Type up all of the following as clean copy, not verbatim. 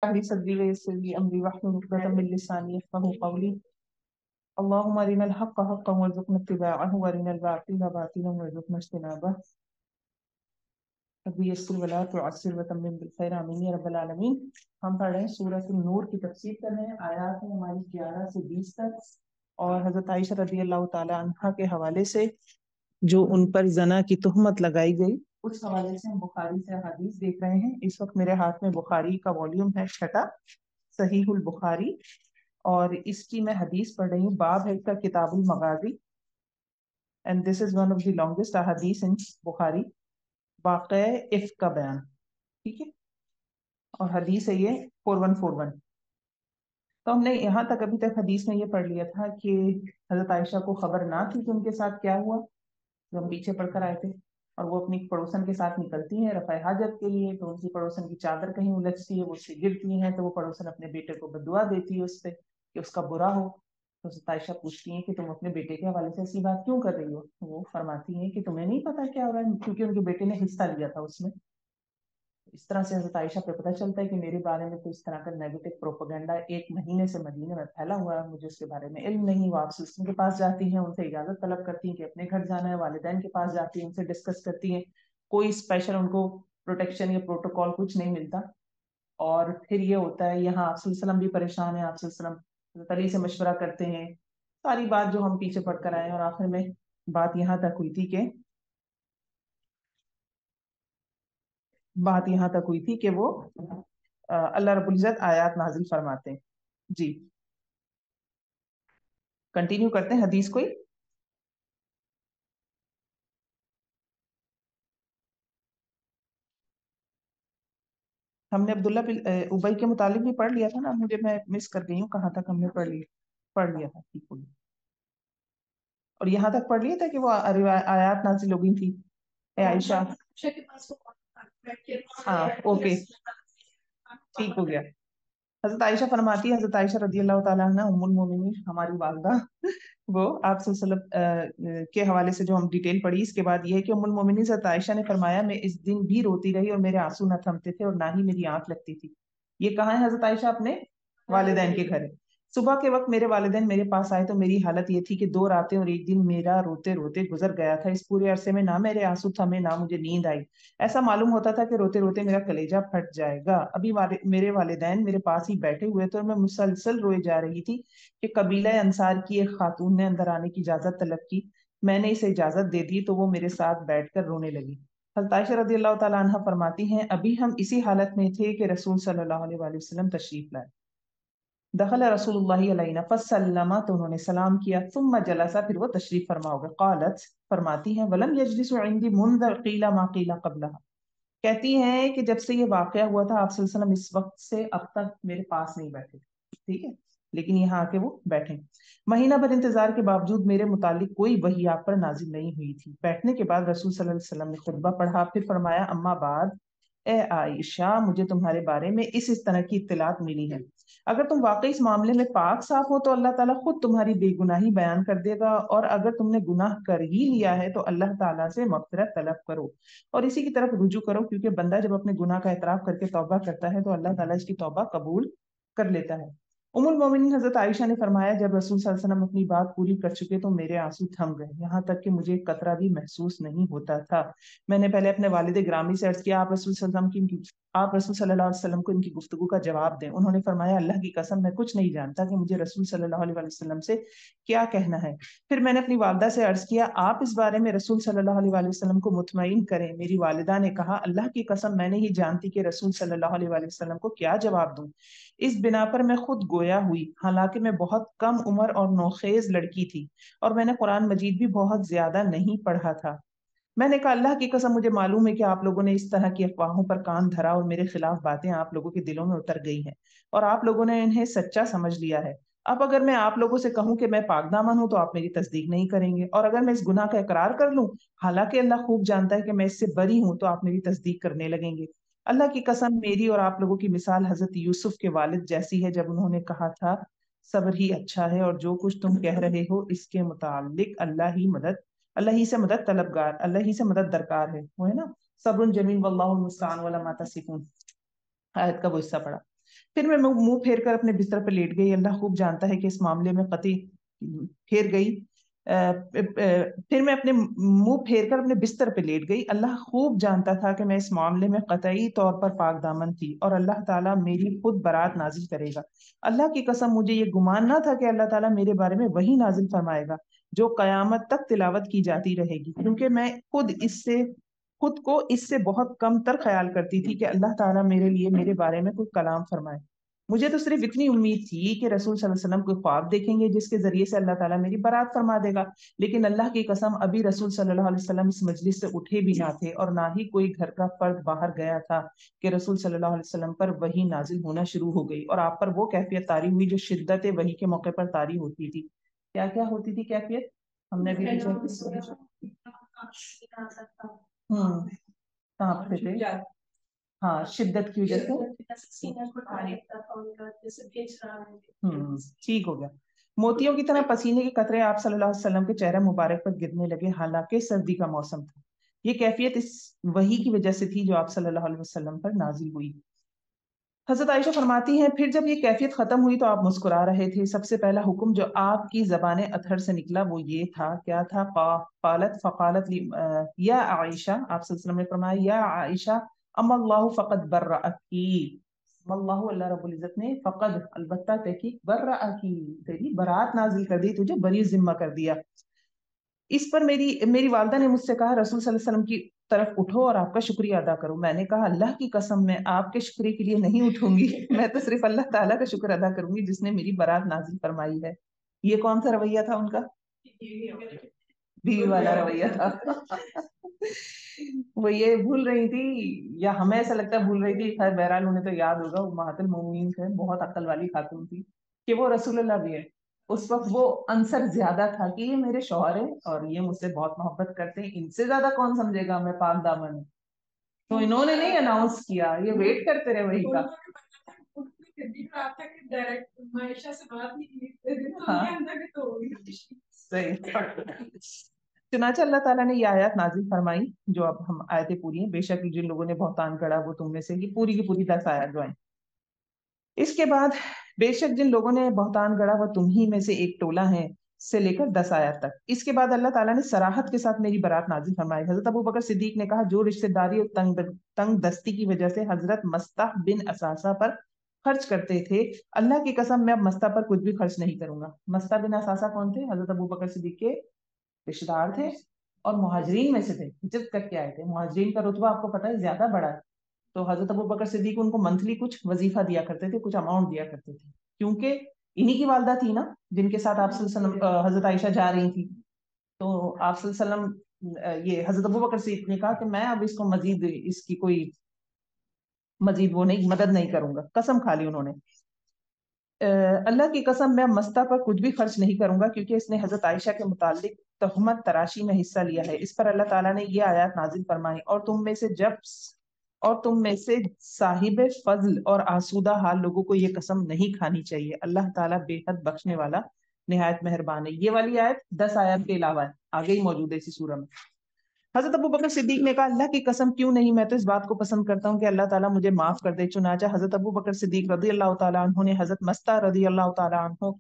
اهل صدري ويسر لي امري واحلل عقدة من لساني يفقهوا قولي. اللهم ارنا الحق حقا وارزقنا اتباعه وارنا الباطل باطلا وارزقنا اجتنابه. رب يسر ولا تعسر وتمم بالخير آمين یا رب العالمین. ہم پڑھ رہے ہیں سورۃ النور کی تفسیر کر رہے ہیں. آیات ہیں ہماری 11 سے 20 تک، اور حضرت عائشہ رضی اللہ تعالی عنہا کے حوالے سے جو ان پر زنا کی تہمت لگائی گئی، اس حوالے سے ہم بخاری سے حدیث دیکھ رہے ہیں. اس وقت میرے ہاتھ میں بخاری کا والیوم ہے 6، صحیح البخاری، اور اس کی میں حدیث پڑھ رہی ہوں. باب ہے اس کا کتاب المغازی، and this is one of the longest حدیث ان بخاری. واقع عفق کا بیان، ٹھیک ہے، اور حدیث ہے یہ 4141. تو ہم نے یہاں تک ابھی تک حدیث میں یہ پڑھ لیا تھا کہ حضرت عائشہ کو خبر نہ تھی کہ ان کے ساتھ کیا ہوا، جو ہم پیچھے پڑھ کر آئے تھے، اور وہ اپنی پڑوسن کے ساتھ نکلتی ہیں رفع حاجت کے لیے. تو ان کی پڑوسن کی چادر کہیں الجھتی ہے، وہ اس سے گرتی ہیں، تو وہ پڑوسن اپنے بیٹے کو بددعا دیتی ہے اس پہ کہ اس کا برا ہو. تو حضرت عائشہ پوچھتی ہیں کہ تم اپنے بیٹے کے حوالے سے ایسی بات کیوں کر رہی ہو؟ وہ فرماتی ہیں کہ تمہیں نہیں پتا کیا ہو رہا ہے، کیونکہ ان کے بیٹے نے حصہ لیا تھا اس میں. اس طرح سے حضرت عائشہ پہ پتہ چلتا ہے کہ میرے بارے میں تو اس طرح کا نیگیٹو پروپیگنڈا 1 مہینے سے مدینے میں پھیلا ہوا ہے، مجھے اس کے بارے میں علم نہیں. وہ آپ سسٹم کے پاس جاتی ہیں، ان سے اجازت طلب کرتی ہیں کہ اپنے گھر جانا ہے، والدین کے پاس جاتی ہیں، ان سے ڈسکس کرتی ہیں، کوئی اسپیشل ان کو پروٹیکشن یا پروٹوکول کچھ نہیں ملتا. اور پھر یہ ہوتا ہے یہاں آپ صلی اللہ علیہ وسلم بھی پریشان ہیں، آپ صلی اللہ علیہ وسلم حضرت علی سے مشورہ کرتے ہیں. ساری بات جو ہم پیچھے پڑھ کر آئے ہیں، اور آخر میں بات یہاں تک ہوئی تھی کہ وہ اللہ رب العزت آیات نازل فرماتے ہیں. جی کنٹینیو کرتے ہیں حدیث کوئی. ہم نے عبداللہ بن ابی کے متعلق بھی پڑھ لیا تھا نا، میں مس کر گئی ہوں کہاں تک ہم نے پڑھ لیا تھا. ٹھیک ہوگی. اور یہاں تک پڑھ لیا تھا کہ وہ آیات نازل ہو گئی تھی. اے عائشہ، ہاں اوکے، ٹھیک ہو گیا. حضرت عائشہ فرماتی ہے، حضرت عائشہ رضی اللہ تعالیٰ عنہ ام المومنین ہماری والدہ، وہ آپ صلی اللہ علیہ وسلم کے حوالے سے جو ہم ڈیٹیل پڑھی، اس کے بعد یہ ہے کہ ام المومنین حضرت عائشہ نے فرمایا میں اس دن بھی روتی رہی اور میرے آنسو نہ تھمتے تھے اور نہ ہی میری آنکھ لگتی تھی. یہ کہاں ہے حضرت عائشہ؟ اپنے والدین کے گھر. صبح کے وقت میرے والدین میرے پاس آئے تو میری حالت یہ تھی کہ 2 راتیں اور 1 دن میرا روتے روتے گزر گیا تھا. اس پورے عرصے میں نہ میرے آنسو تھمے نہ مجھے نیند آئی. ایسا معلوم ہوتا تھا کہ روتے روتے میرا کلیجہ پھٹ جائے گا. ابھی میرے والدین میرے پاس ہی بیٹھے ہوئے تھے اور میں مسلسل روئے جا رہی تھی کہ قبیلہ انصار کی ایک خاتون نے اندر آنے کی اجازت طلب کی. میں نے اسے اجازت دے دی تو وہ میرے ساتھ بیٹھ کر رونے لگی. حضرت عائشہ رضی اللہ تعالیٰ عنہ فرماتی ہیں ابھی ہم اسی حالت میں تھے کہ رسول صلی اللہ علیہ وآلہ وسلم تشریف لائے. دخل رسول اللہ علیہ فسلم، تو انہوں نے سلام کیا. ثم جلسا، پھر وہ تشریف فرما ہو گئے. قالت، فرماتی ہیں ولم یجلس عندي منذ قیل ما قیل قبلها، کہتی ہیں کہ جب سے یہ واقعہ ہوا تھا آپ صلی اللہ علیہ وسلم اس وقت سے اب تک میرے پاس نہیں بیٹھے. ٹھیک ہے، لیکن یہاں آ کے وہ بیٹھے. مہینہ بھر انتظار کے باوجود میرے متعلق کوئی وحی آپ پر نازل نہیں ہوئی تھی. بیٹھنے کے بعد رسول صلی اللہ علیہ وسلم نے خطبہ پڑھا، پھر فرمایا اما بعد، اے عائشہ مجھے تمہارے بارے میں اس طرح کی اطلاعات ملی ہے. اگر تم واقعی اس معاملے میں پاک صاف ہو تو اللہ تعالیٰ خود تمہاری بے گناہی بیان کر دے گا، اور اگر تم نے گناہ کر ہی لیا ہے تو اللہ تعالیٰ سے مغفرت طلب کرو اور اسی کی طرف رجوع کرو، کیونکہ بندہ جب اپنے گناہ کا اعتراف کر کے توبہ کرتا ہے تو اللہ تعالیٰ اس کی توبہ قبول کر لیتا ہے. ام المومنین حضرت عائشہ نے فرمایا جب رسول صلی اللہ علیہ وسلم اپنی بات پوری کر چکے تو میرے آنسو تھم گئے، یہاں تک کہ مجھے ایک قطرہ بھی محسوس نہیں ہوتا تھا. میں نے پہلے اپنے والد گرامی سے عرض کیا آپ رسول صلی اللہ علیہ وسلم کو ان کی گفتگو کا جواب دیں. انہوں نے فرمایا اللہ کی قسم میں کچھ نہیں جانتا کہ مجھے رسول صلی اللہ علیہ وسلم سے کیا کہنا ہے. پھر میں نے اپنی والدہ سے عرض کیا آپ اس بارے میں رسول صلی اللہ علیہ وسلم کو مطمئن کریں. میری والدہ نے کہا اللہ کی قسم میں نہیں جانتی کہ رسول صلی اللہ علیہ وسلم کو کیا جواب دوں. اس بنا پر میں خود گویا ہوئی، حالانکہ میں بہت کم عمر اور نوخیز لڑکی تھی اور میں نے قرآن مجید بھی بہت زیادہ نہیں پڑھا تھا. میں نے کہا اللہ کی قسم مجھے معلوم ہے کہ آپ لوگوں نے اس طرح کی افواہوں پر کان دھرا اور میرے خلاف باتیں آپ لوگوں کے دلوں میں اتر گئی ہیں اور آپ لوگوں نے انہیں سچا سمجھ لیا ہے. اب اگر میں آپ لوگوں سے کہوں کہ میں پاک دامن ہوں تو آپ میری تصدیق نہیں کریں گے، اور اگر میں اس گناہ کا اقرار کر لوں حالانکہ اللہ خوب جانتا ہے کہ میں اس سے بری ہوں تو آپ میری تصدیق کرنے لگیں گے. اللہ کی قسم میری اور آپ لوگوں کی مثال حضرت یوسف کے والد جیسی ہے جب انہوں نے کہا تھا صبر ہی اچھا ہے، اور جو کچھ تم کہہ رہے ہو اس کے متعلق اللہ ہی سے مدد طلبگار، اللہ ہی سے مدد درکار ہے. وہ ہے نا صبر جمیل واللہ المستعان ولا ما تصفون، آیت کا وہ حصہ پڑا. پھر میں منہ پھیر کر اپنے بستر پر لیٹ گئی. اللہ خوب جانتا ہے کہ اس معاملے میں قطعی پھیر گئی. پھر میں اپنے منہ پھیر کر اپنے بستر پہ لیٹ گئی. اللہ خوب جانتا تھا کہ میں اس معاملے میں قطعی طور پر پاک دامن تھی اور اللہ تعالیٰ میری خود برات نازل کرے گا. اللہ کی قسم مجھے یہ گمان نہ تھا کہ اللہ تعالیٰ میرے بارے میں وہی نازل فرمائے گا جو قیامت تک تلاوت کی جاتی رہے گی، کیونکہ میں خود کو اس سے بہت کم تر خیال کرتی تھی کہ اللہ تعالیٰ میرے لیے میرے بارے میں کوئی کلام فرمائے. مجھے تو صرف اتنی امید تھی کہ رسول صلی اللہ علیہ وسلم کوئی خواب دیکھیں گے جس کے ذریعے سے اللہ تعالیٰ میری برات فرما دے گا. لیکن اللہ کی قسم ابھی رسول صلی اللہ علیہ وسلم اس مجلس سے اٹھے بھی نہ تھے اور نہ ہی کوئی گھر کا فرد باہر گیا تھا کہ رسول صلی اللہ علیہ وسلم پر وحی نازل ہونا شروع ہو گئی اور آپ پر وہ کیفیت طاری ہوئی جو شدت وحی کے موقع پر طاری ہوتی تھی. کیا کیا ہوتی تھی کیفیت؟ ہم نے بھی کہاں پہ تھے؟ ہاں، شدت کی وجہ سے. ٹھیک ہو گیا. موتیوں کی طرح پسینے کے قطرے آپ صلی اللہ علیہ وسلم کے چہرے مبارک پر گرنے لگے، حالانکہ سردی کا موسم تھا. یہ کیفیت اس وحی کی وجہ سے تھی جو آپ صلی اللہ علیہ وسلم پر نازل ہوئی. حضرت عائشہ فرماتی ہیں پھر جب یہ کیفیت ختم ہوئی تو آپ مسکرا رہے تھے. سب سے پہلا حکم جو آپ کی زبان اطہر سے نکلا وہ یہ تھا، کیا تھا؟ فقالت یا عائشہ، آپ صلی اللہ علیہ وسلم نے فرمایا یا عائشہ ام اللہ فقد برأکی. اللہ اللہ رب العزت نے فقد البتہ تحقیق برأکی تیری برات نازل کر دی، تجھے بری ذمہ کر دیا. اس پر میری والدہ نے مجھ سے کہا رسول صلی اللہ علیہ وسلم کی طرف اٹھو اور آپ کا شکریہ ادا کرو. میں نے کہا اللہ کی قسم میں آپ کے شکریہ کے لیے نہیں اٹھوں گی، میں تو صرف اللہ تعالیٰ کا شکر ادا کروں گی جس نے میری برات نازل فرمائی ہے. یہ کون سا رویہ تھا ان کا؟ بیوی والا رویہ تھا. وہ یہ بھول رہی تھی یا ہمیں ایسا لگتا ہے بھول رہی تھی، خیر بہرحال انہیں تو یاد ہوگا، وہ امہات المومنین سے بہت عقل والی خاتون تھی، کہ وہ رسول اللہ بھی ہے. اس وقت وہ عنصر زیادہ تھا کہ یہ میرے شوہر ہیں اور یہ مجھ سے بہت محبت کرتے ہیں، ان سے زیادہ کون سمجھے گا میں پاک دامن ہوں. تو انہوں نے نہیں اناؤنس کیا، یہ ویٹ کرتے رہے وہی کا. چنانچہ اللہ تعالیٰ نے یہ آیات نازل فرمائی جو اب ہم آیتیں پوری ہیں. بے شک جن لوگوں نے بہتان گڑھا وہ تم میں سے، یہ پوری کی پوری 10 آیات جو ہیں. اس کے بعد بے شک جن لوگوں نے بہتان گڑھا وہ تم ہی میں سے ایک ٹولہ ہے سے لے کر 10 آیات تک. اس کے بعد اللہ تعالیٰ نے صراحت کے ساتھ میری برات نازل فرمائی. حضرت ابو بکر صدیق نے کہا جو رشتہ داری اور تنگ دستی کی وجہ سے حضرت مستح بن اساسہ پر خرچ کرتے تھے، اللہ کی قسم میں اب مستح پر کچھ بھی خرچ نہیں کروں گا. مستح بن اساسہ کون تھے؟ حضرت ابو بکر صدیق کے رشتہ دار تھے اور مہاجرین میں سے تھے، ہجرت کر کے آئے تھے. مہاجرین کا رتبہ آپ کو پتا ہے زیادہ بڑا ہے. تو حضرت ابو بکر صدیق ان کو منتھلی کچھ وظیفہ دیا کرتے تھے، کچھ اماؤنٹ دیا کرتے تھے، کیونکہ انہی کی والدہ تھی نا جن کے ساتھ آپ صلی اللہ علیہ وسلم حضرت عائشہ جا رہی تھی. تو آپ صلی اللہ علیہ وسلم یہ حضرت ابو بکر صدیق نے کہا کہ میں اب اس کو مزید اس کی کوئی مزید وہ نہیں مدد نہیں کروں گا. قسم کھا لی انہوں نے. اللہ کی قسم میں مستہ پر کچھ بھی خرچ نہیں کروں گا کیونکہ اس نے حضرت عائشہ کے متعلق تہمت تراشی میں حصہ لیا ہے. اس پر اللہ تعالیٰ نے یہ آیات نازل فرمائی اور تم میں سے صاحب فضل اور آسودہ حال لوگوں کو یہ قسم نہیں کھانی چاہیے، اللہ تعالیٰ بے حد بخشنے والا نہایت مہربان ہے. یہ والی آیت 10 آیات کے علاوہ ہے، آگے ہی موجود ہے اسی سورہ میں. حضرت ابو بکر صدیق نے کہا اللہ کی قسم کیوں نہیں، میں تو اس بات کو پسند کرتا ہوں کہ اللہ تعالیٰ مجھے معاف کر دے. چنانچہ حضرت ابو بکر صدیق رضی اللہ تعالیٰ عنہ نے حضرت مستہ رضی اللہ تعالیٰ عنہ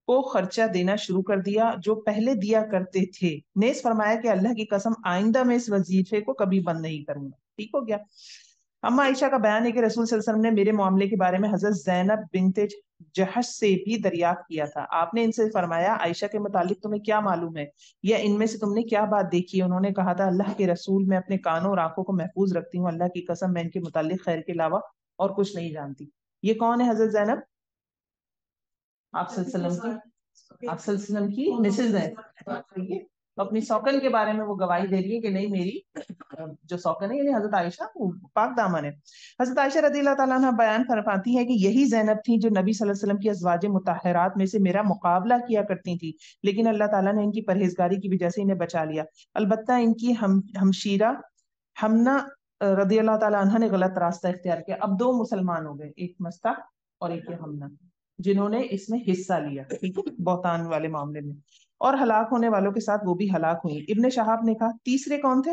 کو خرچہ دینا شروع کر دیا جو پہلے دیا کرتے تھے. نیز فرمایا کہ اللہ کی قسم آئندہ میں اس وظیفے کو کبھی بند نہیں کروں گا. ٹھیک ہو گیا. اما عائشہ کا بیان ہے کہ رسول صلی اللہ علیہ وسلم نے میرے معاملے کے بارے میں حضرت زینب بنت جہش سے بھی دریافت کیا تھا. آپ نے ان سے فرمایا عائشہ کے متعلق تمہیں کیا معلوم ہے یا ان میں سے تم نے کیا بات دیکھی ہے؟ انہوں نے کہا تھا اللہ کے رسول میں اپنے کانوں اور آنکھوں کو محفوظ رکھتی ہوں، اللہ کی قسم میں ان کے متعلق خیر کے علاوہ اور کچھ نہیں جانتی. یہ کون ہے حضرت زینب؟ آپ صلی اللہ علیہ وسلم کی مسز ہے. اپنی سوکن کے بارے میں وہ گواہی دے رہی ہے کہ نہیں میری جو سوکن ہے یعنی حضرت عائشہ وہ پاک دامن ہے. حضرت عائشہ رضی اللہ تعالیٰ عنہ بیان فرماتی ہے کہ یہی زینب تھی جو نبی صلی اللہ علیہ وسلم کی ازواج مطہرات میں سے میرا مقابلہ کیا کرتی تھی، لیکن اللہ تعالیٰ نے ان کی پرہیزگاری کی وجہ سے انہیں بچا لیا. البتہ ان کی ہمشیرہ ہمنا رضی اللہ تعالیٰ عنہ نے غلط راستہ اختیار کیا. اب 2 مسلمان ہو گئے، ایک مستح اور ایک ہمنا، جنہوں نے اس میں حصہ لیا بہتان والے معاملے میں، اور ہلاک ہونے والوں کے ساتھ وہ بھی ہلاک ہوئی. ابن شہاب نے کہا تیسرے کون تھے؟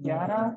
11।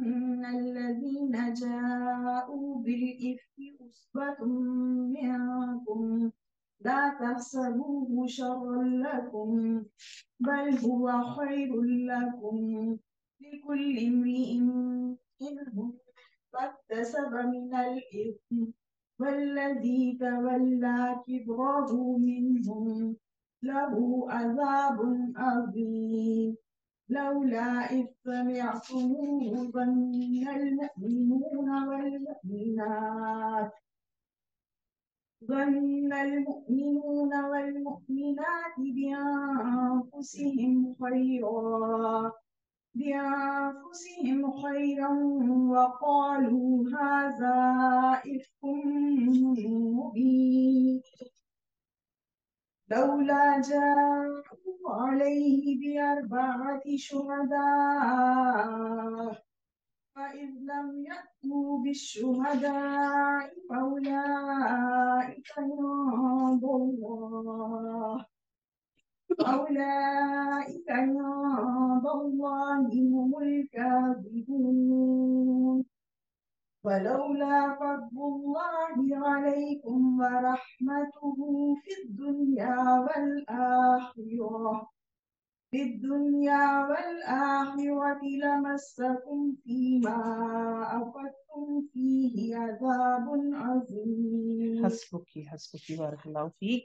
إن الذين جاءوا بالإفك عصبة منكم لا تحسبوه شرا لكم بل هو خير لكم لكل امرئ منهم ما اكتسب من الإثم والذي تولى كبره منهم له عذاب عظيم لولا إذ سمعتموه ظن المؤمنون والمؤمنات بأنفسهم خيرا وقالوا هذا إفك مبين لولا جاءوا عليه بأربعة شهداء فإذ لم يأتوا بالشهداء فأولئك عند الله هم الكاذبون ولولا فضل الله عليكم ورحمته في الدنيا والآخرة لمسكم فيما أفضتم فيه عذاب عظيم حسبك بارك الله فيك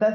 10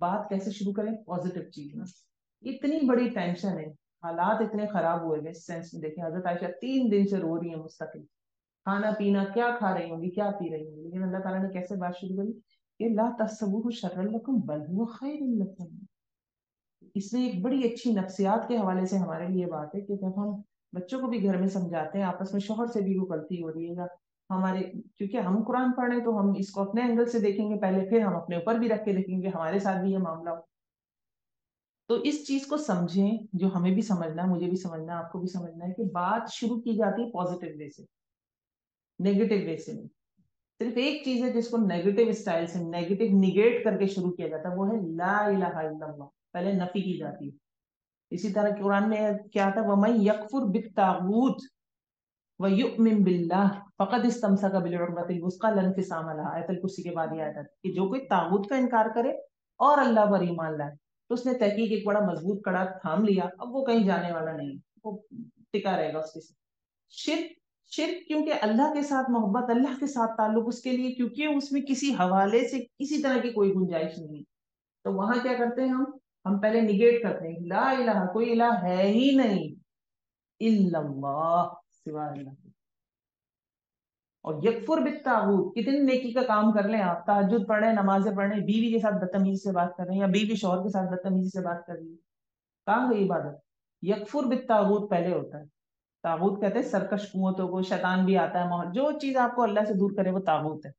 بات کیسے شروع کریں؟ پازیٹیو چیز میں. اتنی بڑی ٹینشن ہے, حالات اتنے خراب ہوئے گئے اس سینس میں. دیکھیں حضرت عائشہ 3 دن سے رو رہی ہیں مستقل, کھانا پینا کیا کھا رہی ہوں گی, کیا پی رہی ہوں گی, لیکن اللہ تعالیٰ نے کیسے بات شروع کری کہ لا تحسبوہ شرا لکم بل هو خیر لکم. اس میں ایک بڑی اچھی نفسیات کے حوالے سے ہمارے لیے بات ہے کہ جب ہم بچوں کو بھی گھر میں سمجھاتے ہیں, آپس میں شوہر سے بھی وہ غلطی ہو رہی ہے گا ہمارے, کیونکہ ہم قرآن پڑھ رہے ہیں تو ہم اس کو اپنے اینگل سے دیکھیں گے پہلے, پھر ہم اپنے اوپر بھی رکھ کے دیکھیں گے ہمارے ساتھ بھی یہ معاملہ ہو. تو اس چیز کو سمجھیں, جو ہمیں بھی سمجھنا ہے, مجھے بھی سمجھنا ہے, آپ کو بھی سمجھنا ہے, کہ بات شروع کی جاتی ہے پازیٹیو وے سے, نیگیٹو وے سے نہیں. صرف ایک چیز ہے جس کو نیگیٹو اسٹائل سے, نیگیٹو نگیٹ کر کے شروع کیا جاتا ہے, وہ ہے لا الہ الا اللہ, پہلے نفی کی جاتی ہے. اسی طرح قرآن میں کیا تھا, وَمَن يَكْفُرْ بِالطَّاغُوتِ وَيُؤْمِن بِاللَّهِ فَقَدِ اسْتَمْسَكَ بِالْعُرْوَةِ الْوُثْقَىٰ لَا انفصام لَهَا. آیت الکرسی کے بعد یہ آیت ہے کہ جو کوئی طاغوت کا انکار کرے اور اللہ پر ایمان لائے تو اس نے تحقیق ایک بڑا مضبوط کڑا تھام لیا, اب وہ کہیں جانے والا نہیں, وہ ٹکا رہے گا اس کے ساتھ. شرک, شرک کیونکہ اللہ کے ساتھ محبت, اللہ کے ساتھ تعلق اس کے لیے, کیونکہ اس میں کسی حوالے سے کسی طرح کی کوئی گنجائش نہیں, تو وہاں کیا کرتے ہیں ہم پہلے نگیٹ کرتے ہیں, لا الہ, کوئی الہ ہے ہی نہیں, الا اللہ, سوا اللہ. اور یکفر بالطاغوت, کتنی نیکی کا کام کر لیں آپ, تہجد پڑھ رہے ہیں, نمازیں پڑھ رہے ہیں, بیوی کے ساتھ بدتمیزی سے بات کر رہے ہیں, یا بیوی شوہر کے ساتھ بدتمیزی سے بات کر رہی ہے, کہاں گئی عبادت؟ یکفر بالطاغوت پہلے ہوتا ہے. طاغوت کہتے ہیں سرکش قوتوں کو, شیطان بھی آتا ہے, جو چیز آپ کو اللہ سے دور کرے وہ طاغوت ہے.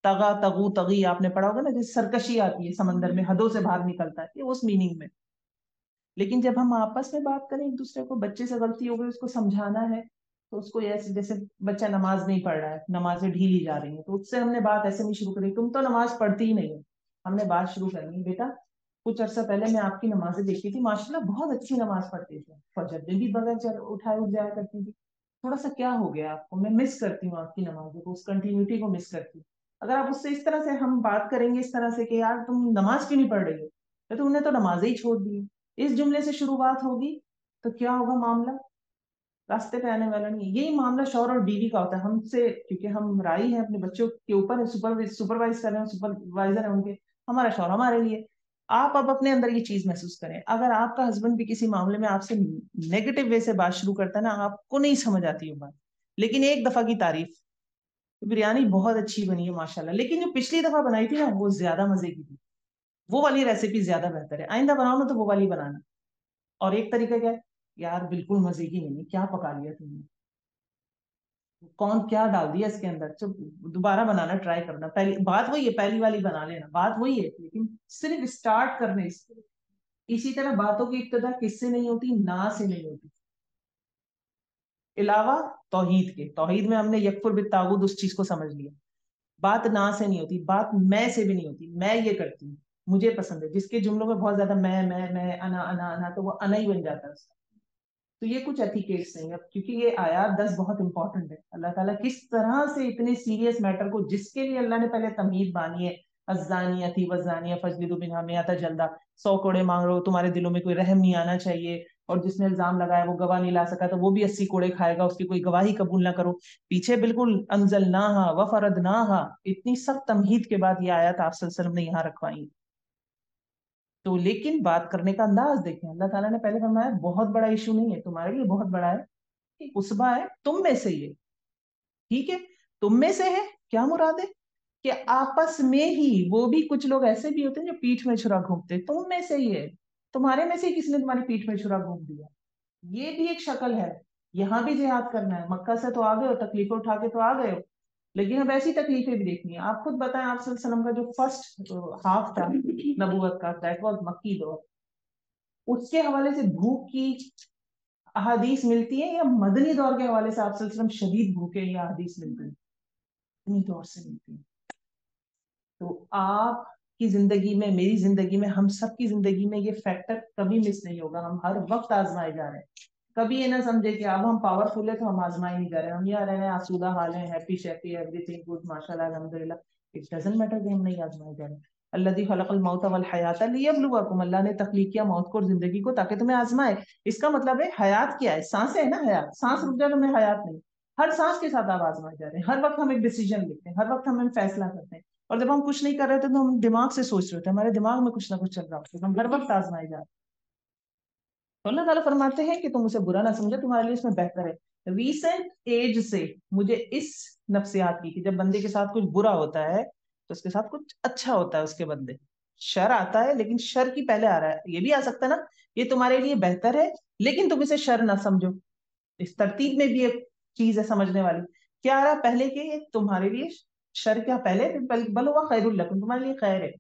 تغا تغو تغی آپ نے پڑھا ہوگا نا, جیسے سرکشی آتی ہے سمندر میں, حدوں سے باہر نکلتا ہے, یہ اس میننگ میں. لیکن جب ہم آپس میں بات کریں ایک دوسرے کو, بچے سے غلطی ہو گئی اس کو سمجھانا ہے, تو اس کو ایسے, جیسے بچہ نماز نہیں پڑھ رہا ہے, نمازیں ڈھیلی جا رہی ہیں, تو اس سے ہم نے بات ایسے نہیں شروع کری, تم تو نماز پڑھتی ہی نہیں ہو. ہم نے بات شروع کرنی, بیٹا کچھ عرصہ پہلے میں آپ کی نمازیں دیکھی تھی, ماشاءاللہ بہت اچھی نماز پڑھتی تھی, فجر میں بھی بغیر اٹھائے اٹھ جایا کرتی تھی, تھوڑا سا کیا ہو گیا آپ کو, میں مس کرتی ہوں آپ کی نمازوں کو, اس کنٹینیوٹی کو مس کرتی ہوں. اگر آپ اس سے اس طرح سے ہم بات کریں گے, اس طرح سے کہ یار تم نماز کیوں نہیں پڑھ رہی ہو, تو تم نے تو نمازیں ہی چھوڑ دی, اس جملے سے شروعات ہوگی, تو کیا ہوگا معاملہ, راستے پہ آنے والا نہیں. یہی معاملہ شوہر اور بیوی کا ہوتا ہے. ہم سے کیونکہ ہم رائی ہیں اپنے بچوں کے اوپر, سپروائز کر رہے ہیں, سپروائزر ہیں ان کے, ہمارا شوہر ہمارے لیے. آپ اب اپنے اندر یہ چیز محسوس کریں, اگر آپ کا ہسبینڈ بھی کسی معاملے میں آپ سے نیگیٹو وے سے بات شروع کرتا ہے نا, آپ کو نہیں سمجھ آتی وہ بات, لیکن ایک دفعہ کی تعریف, بریانی بہت اچھی بنی ہے ماشاءاللہ, لیکن جو پچھلی دفعہ بنائی تھی نا وہ زیادہ مزے کی تھی, وہ والی ریسیپی زیادہ بہتر ہے, آئندہ بناؤ نا تو وہ والی بنانا. اور ایک طریقہ کیا ہے, یار بالکل مزے کی نہیں, کیا پکا لیا تم نے, کون کیا ڈال دیا اس کے اندر, دوبارہ بنانا ٹرائی کرنا. پہلی بات وہی ہے, پہلی والی بنا لینا, بات وہی ہے, لیکن صرف اسٹارٹ کرنے سے. اسی طرح باتوں کی ابتدا کس سے نہیں ہوتی, نا سے نہیں ہوتی, علاوہ توحید کے. توحید میں ہم نے یکفر بالطاغوت اس چیز کو سمجھ لیا. بات نا سے نہیں ہوتی, بات میں سے بھی نہیں ہوتی, میں یہ کرتی ہوں, مجھے پسند ہے. جس کے جملوں میں بہت زیادہ میں, انا, تو وہ انا ہی بن جاتا ہے اس کا. تو یہ کچھ ایتھیکیٹس ہیں. اب کیونکہ یہ آیات 10 بہت امپورٹنٹ ہے, اللہ تعالیٰ کس طرح سے اتنے سیریس میٹر کو, جس کے لیے اللہ نے پہلے تمہید بانی ہے, الزانیۃ والزانی فاجلدوا منہما مئۃ جلدہ, 100 کوڑے مانگ رہے ہو, تمہارے دلوں میں کوئی رحم نہیں آنا چاہیے, اور جس نے الزام لگایا وہ گواہ نہیں لا سکا تو وہ بھی 80 کوڑے کھائے گا, اس کی کوئی گواہی قبول نہ کرو. پیچھے بالکل انزلناہا وفرضناہا, اتنی سخت تمہید کے بعد یہ آیات آپ صلی اللہ علیہ وسلم نے یہاں رکھوائی. تو لیکن بات کرنے کا انداز دیکھیں, اللہ تعالیٰ نے پہلے فرمایا بہت بڑا ایشو نہیں ہے تمہارے لیے, بہت بڑا ہے, اسبا ہے تم میں سے, یہ ٹھیک ہے تم میں سے ہے, کیا مراد ہے کہ آپس میں ہی, وہ بھی کچھ لوگ ایسے بھی ہوتے ہیں جو پیٹھ میں چھرا گھونپتے, تم میں سے ہی ہے, تمہارے میں سے کس نے تمہاری پیٹھ میں چھرا گھونپ دیا, یہ بھی ایک شکل ہے. یہاں بھی جہاد کرنا ہے, مکہ سے تو آ گئے ہو, تکلیفیں اٹھا کے تو آ گئے ہو, لیکن اب ایسی تکلیفیں بھی دیکھنی ہے. آپ خود بتائیں, آپ صلی اللہ علیہ وسلم کا جو فرسٹ ہاف تھا نبوت کا, دیٹ واز مکی دور, اس کے حوالے سے بھوک کی احادیث ملتی ہیں, یا مدنی دور کے حوالے سے آپ صلی اللہ علیہ وسلم شدید بھوکے یا احادیث ملتی ہیں؟ مدنی دور سے ملتی ہیں. تو آپ کی زندگی میں, میری زندگی میں, ہم سب کی زندگی میں یہ فیکٹر کبھی مس نہیں ہوگا. ہم ہر وقت آزمائے جا رہے ہیں. کبھی یہ نہ سمجھے کہ اب ہم پاورفل ہے تو ہم آزمائے نہیں جا رہے, ہم یہ رہے ہیں آسودہ حال ہے, ہیپی شیپی, ایوری تھنگ گڈ, ماشاء اللہ الحمد للہ. اٹ ڈزنٹ میٹر کہ ہم نہیں آزمائے جا رہے. الذی خلق الموت والحیات لیبلوکم, اللہ نے تخلیق کیا موت کو اور زندگی کو تاکہ تمہیں آزمائے. اس کا مطلب ہے حیات کیا ہے, سانسیں ہے نا, حیات, سانس رک جائے تو ہمیں حیات نہیں. ہر سانس کے ساتھ آپ آزمائے جا رہے ہیں, ہر وقت ہم ایک ڈیسیجن لیتے ہیں, ہر وقت ہم فیصلہ کرتے ہیں. اور جب ہم کچھ نہیں کر رہے تھے تو ہم دماغ سے سوچ رہے تھے, ہمارے دماغ میں کچھ نہ کچھ چل رہا ہوتا ہے, ہم ہر وقت آزمائے جا رہے ہیں. تو اللہ تعالیٰ فرماتے ہیں کہ تم اسے برا نہ سمجھو, تمہارے لیے اس میں بہتر ہے. ریسنٹ ایج سے مجھے اس نفسیات کی کہ جب بندے کے ساتھ کچھ برا ہوتا ہے تو اس کے ساتھ کچھ اچھا ہوتا ہے, اس کے بدلے شر آتا ہے, لیکن شر کی پہلے آ رہا ہے, یہ بھی آ سکتا ہے نا یہ تمہارے لیے بہتر ہے لیکن تم اسے شر نہ سمجھو. اس ترتیب میں بھی ایک چیز ہے سمجھنے والی. کیا آ رہا ہے پہلے کہ یہ تمہارے لیے شر, کیا پہلے بل ہوا خیر لکم, تمہارے لیے خیر ہے.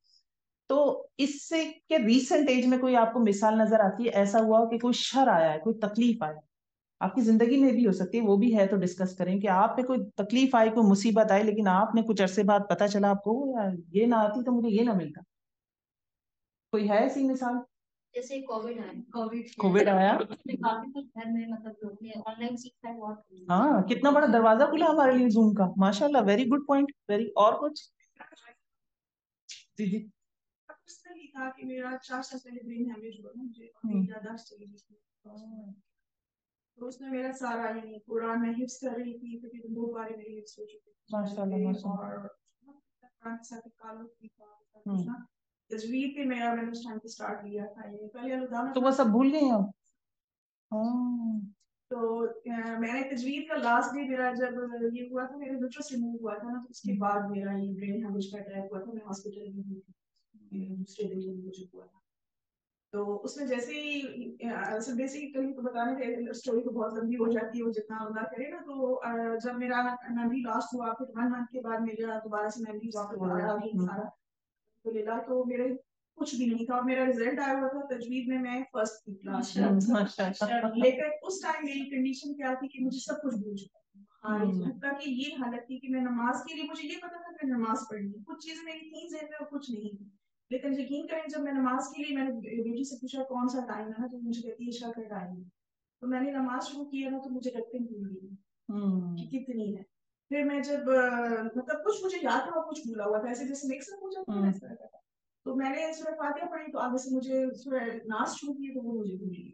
تو اس سے کہ ریسنٹ ایج میں کوئی آپ کو مثال نظر آتی ہے ایسا ہوا کہ کوئی شر آیا ہے, کوئی تکلیف آیا, آپ کی زندگی میں بھی ہو سکتی ہے, وہ بھی ہے تو ڈسکس کریں کہ آپ پہ کوئی تکلیف آئی, کوئی مصیبت آئی, لیکن آپ نے کچھ عرصے بعد پتا چلا آپ کو یار یہ نہ آتی تو مجھے یہ نہ ملتا. کوئی ہے ایسی مثال؟ جیسے کووڈ آیا, کافی کچھ گھر میں مطلب لوگ نے آن لائن سیکھا ہے بہت. ہاں کتنا بڑا دروازہ کھلا ہمارے لیے زوم کا, ماشاء اللہ, ویری گڈ پوائنٹ, ویری. اور کچھ؟ جی جی. اس نے یہ کہا کہ میرا 4 سال پہلے برین ہیمریج ہوا, مجھے اپنی یادداشت چلی گئی تھی. تو اس نے میرا سارا یعنی قرآن میں حفظ کر رہی تھی, کیونکہ 2 بار میری حفظ ہو چکی تھی, اور قرآن کے ساتھ تعلق بھی تھا. تجوید پہ میرا میں نے اس ٹائم پہ اسٹارٹ کیا تھا, یہ پہلے الوداع تو وہ سب بھول گئی آپ؟ تو میں نے تجوید کا لاسٹ ڈے میرا جب یہ ہوا تھا, میرے بچوں سے موو ہوا تھا نا, تو اس کے بعد میرا یہ برین ہیمریج کا اٹیک ہوا تھا, میں ہاسپٹل میں ہوئی تھی دوسرے دن مجھے ہوا تھا. تو اس میں جیسے ہی بیسیکلی تو بتانے کے اسٹوری تو بہت لمبی ہو جاتی ہے, وہ جتنا اللہ کرے نا. تو جب میرا میموری لاسٹ ہوا, پھر 1 منتھ کے بعد میرا دوبارہ سے میموری واپس آیا تو لیلا, تو میرے کچھ بھی نہیں تھا, اور میرا رزلٹ آیا ہوا تھا تجوید میں فرسٹ تھی کلاس. لیکن اس ٹائم میری کنڈیشن کیا تھی کہ مجھے سب کچھ بھول چکا تھا, حتیٰ کہ یہ حالت تھی کہ میں نماز کے لیے, مجھے یہ پتا تھا کہ میں نماز پڑھنی, کچھ چیزیں میری تھیں ذہن میں اور کچھ نہیں تھی. لیکن یقین کریں جب میں نماز کے لیے, میں نے بیٹی سے پوچھا کون سا ٹائم ہے نا, تو مجھے کہتی ہے عشاء کا ٹائم ہے. تو میں نے نماز شروع کی ہے نا, تو مجھے لگتے بھول گئی کہ کتنی ہے. پھر میں جب مطلب کچھ مجھے یاد تھا اور کچھ بھولا ہوا تھا, ایسے جیسے مکس اپ ہو جاتا ہے اس طرح کا. تو میں نے سورہ فاتحہ پڑھی, تو آگے سے مجھے سورہ ناس شروع کی, تو وہ مجھے بھول گئی.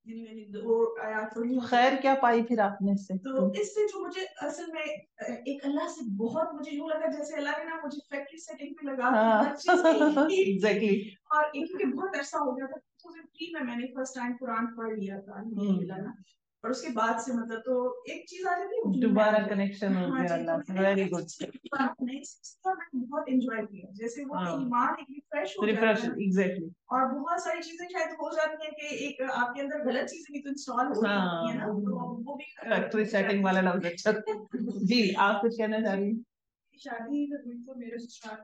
جن میں نے 2 آیات پڑھی. خیر کیا پائی پھر آپ نے اس سے؟ تو اس سے جو مجھے اصل میں ایک اللہ سے بہت مجھے یوں لگا جیسے اللہ نے نا مجھے فیکٹری سیٹنگ پہ لگا ہر چیز ایگزیکٹلی. اور کیونکہ بہت عرصہ ہو گیا تھا, 2003 میں نے فرسٹ ٹائم قرآن پڑھ لیا تھا نا, اور اس کے بعد سے مطلب تو ایک چیز آ جاتی ہے دوبارہ کنیکشن ہو گیا اللہ سے. Very good. بہت انجوائے کیا, جیسے وہ ایمان ایک ریفریش ہو جاتا ہے. ایگزیکٹلی. اور بہت ساری چیزیں شاید ہو جاتی ہیں کہ ایک آپ کے اندر غلط چیزیں بھی تو انسٹال ہو جاتی ہیں نا, تو وہ بھی فیکٹری سیٹنگ والا لفظ اچھا. جی آپ کچھ کہنا چاہ رہی ہیں؟ شادی ہوئی تو میرے سسرال,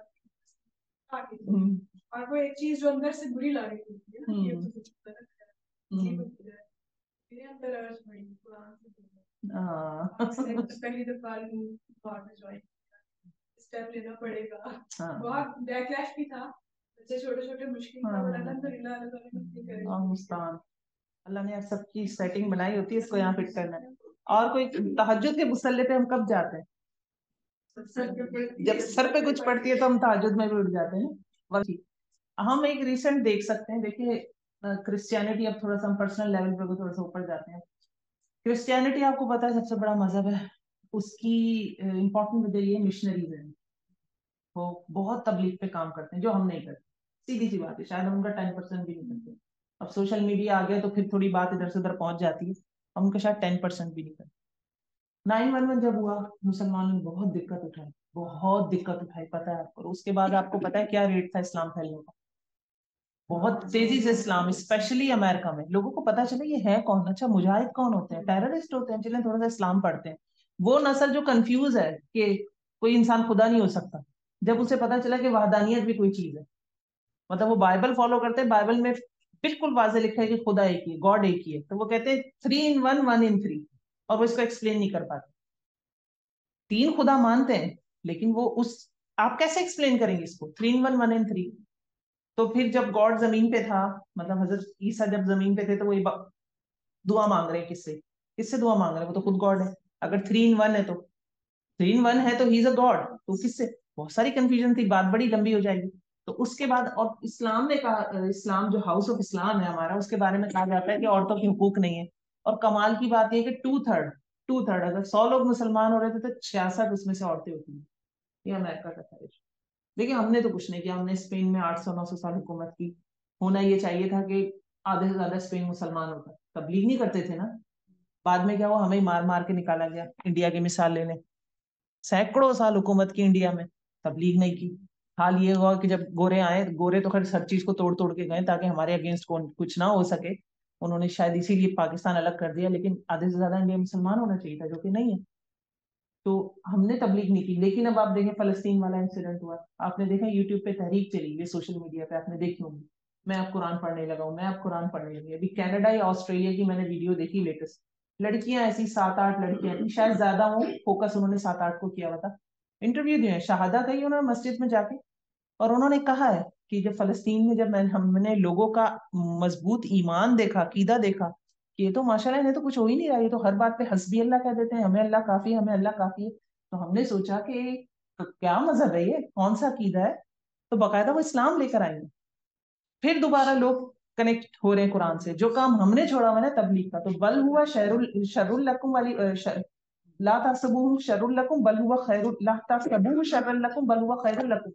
اور وہ ایک چیز جو اندر سے بری لگ رہی ہوتی ہے میرے اندر عرض بڑی قرآن سے پہلی دفعہ جوائن اسٹیپ لینا پڑے گا. بہت بیکلیش بھی تھا, بچے چھوٹے چھوٹے مشکل تھا, بٹ الحمدللہ اللہ نے سب کی سیٹنگ بنائی ہوتی ہے, اس کو یہاں فٹ کرنا ہے. اور کوئی تہجد کے مصلی پہ ہم کب جاتے ہیں؟ جب سر پہ کچھ پڑتی ہے تو ہم تہجد میں بھی اٹھ جاتے ہیں. ہم ایک ریسنٹ دیکھ سکتے ہیں, دیکھیے کرسچینٹی, اب تھوڑا سا ہم پرسنل لیول پہ تھوڑا سا اوپر جاتے ہیں. کرسچینٹی آپ کو پتا ہے سب سے بڑا مذہب ہے, اس کی امپورٹنٹ وجہ یہ مشنریز ہیں, وہ بہت تبلیغ پہ کام کرتے ہیں جو ہم نہیں کرتے. سیدھی سی بات ہے, شاید ہم ان کا 10% بھی نہیں کرتے. اب سوشل میڈیا آ گیا تو پھر تھوڑی بات ادھر سے ادھر پہنچ جاتی ہے, ہم ان کا شاید 10% بھی نہیں کرتے. 9/11 جب ہوا مسلمانوں نے بہت دقت اٹھائی, بہت دقت اٹھائی, پتا ہے آپ کو. اس کے بعد آپ کو پتا ہے کیا ریٹ تھا اسلام پھیلنے کا, بہت تیزی سے اسلام, اسپیشلی امریکہ میں لوگوں کو پتا چلا یہ ہے کون, اچھا مجاہد کون ہوتے ہیں, ٹیررسٹ ہوتے ہیں, چلیں تھوڑا سا اسلام پڑھتے ہیں. وہ نسل جو کنفیوز ہے کہ کوئی انسان خدا نہیں ہو سکتا, جب اسے پتا چلا کہ وحدانیت بھی کوئی چیز ہے, مطلب وہ بائبل فالو کرتے ہیں, بائبل میں بالکل واضح لکھا ہے کہ خدا ایک ہی ہے, گاڈ ایک ہی ہے, تو وہ کہتے ہیں 3 in 1 1 in 3, اور وہ اس کو ایکسپلین نہیں کر پاتے. 3 خدا مانتے ہیں لیکن وہ اس, آپ کیسے ایکسپلین کریں گے اس کو 3 in 1 1 in 3. تو پھر جب گاڈ زمین پہ تھا, مطلب حضرت عیسیٰ جب زمین پہ تھے, تو وہ دعا مانگ رہے ہیں, کس سے دعا مانگ رہے ہیں, وہ تو خود گاڈ ہے. اگر 3 in 1 ہے تو 3 in 1 ہے تو ہی از اے گاڈ, تو کس سے, بہت ساری کنفیوژن تھی, بات بڑی لمبی ہو جائے گی. تو اس کے بعد, اور اسلام نے کہا, اسلام جو ہاؤس آف اسلام ہے ہمارا, اس کے بارے میں کہا جاتا ہے کہ عورتوں کے حقوق نہیں ہے. اور کمال کی بات یہ کہ 2/3 اگر 100 لوگ مسلمان ہو رہے تھے تو 66 اس میں سے عورتیں ہوتی ہیں. یہ امریکہ کا خیال. دیکھیں ہم نے تو کچھ نہیں کیا, ہم نے اسپین میں 800-900 سال حکومت کی. ہونا یہ چاہیے تھا کہ آدھے سے زیادہ اسپین مسلمان ہوتا, تبلیغ نہیں کرتے تھے نا. بعد میں کیا ہوا, ہمیں مار مار کے نکالا گیا. انڈیا کی مثال لے لیں, سینکڑوں سال حکومت کی انڈیا میں, تبلیغ نہیں کی. حال یہ ہوا کہ جب گورے آئے, گورے تو خیر ہر چیز کو توڑ توڑ کے گئے تاکہ ہمارے اگینسٹ کچھ نہ ہو سکے. انہوں نے شاید اسی لیے پاکستان الگ کر دیا, لیکن آدھے سے زیادہ انڈیا مسلمان ہونا چاہیے تھا, جو کہ نہیں ہے. تو ہم نے تبلیغ نہیں کی. لیکن اب آپ دیکھیں فلسطین والا انسیڈنٹ ہوا, آپ نے دیکھا یوٹیوب پہ تحریک چلی ہوئی, سوشل میڈیا پہ آپ نے دیکھی ہوگی, میں اب قرآن پڑھنے لگا ہوں, میں اب قرآن پڑھنے لگی. ابھی کینیڈا یا آسٹریلیا کی میں نے ویڈیو دیکھی لیٹسٹ, لڑکیاں ایسی 7-8 لڑکیاں تھیں, شاید زیادہ ہوں, فوکس انہوں نے 7-8 کو کیا ہوا تھا. انٹرویو دیے, شہادت کہی انہوں نے مسجد میں جا کے, اور انہوں نے کہا ہے کہ جب فلسطین میں جب ہم نے لوگوں کا مضبوط ایمان دیکھا, عقیدہ دیکھا, کہ یہ تو ماشاءاللہ انہیں تو کچھ ہو ہی نہیں رہا, یہ تو ہر بات پہ حسبی اللہ کہہ دیتے ہیں, ہمیں اللہ کافی ہے, ہمیں اللہ کافی ہے. تو ہم نے سوچا کہ کیا مذہب ہے یہ, کون سا عقیدہ ہے. تو باقاعدہ وہ اسلام لے کر آئیں گے. پھر دوبارہ لوگ کنیکٹ ہو رہے ہیں قرآن سے, جو کام ہم نے چھوڑا ہوا نا تبلیغ کا. تو بل ہوا شر لکم والی لا تحسبوه شر لکم بل ہوا خیر, لا تحسبوه شر لکم بل ہوا خیر لکم.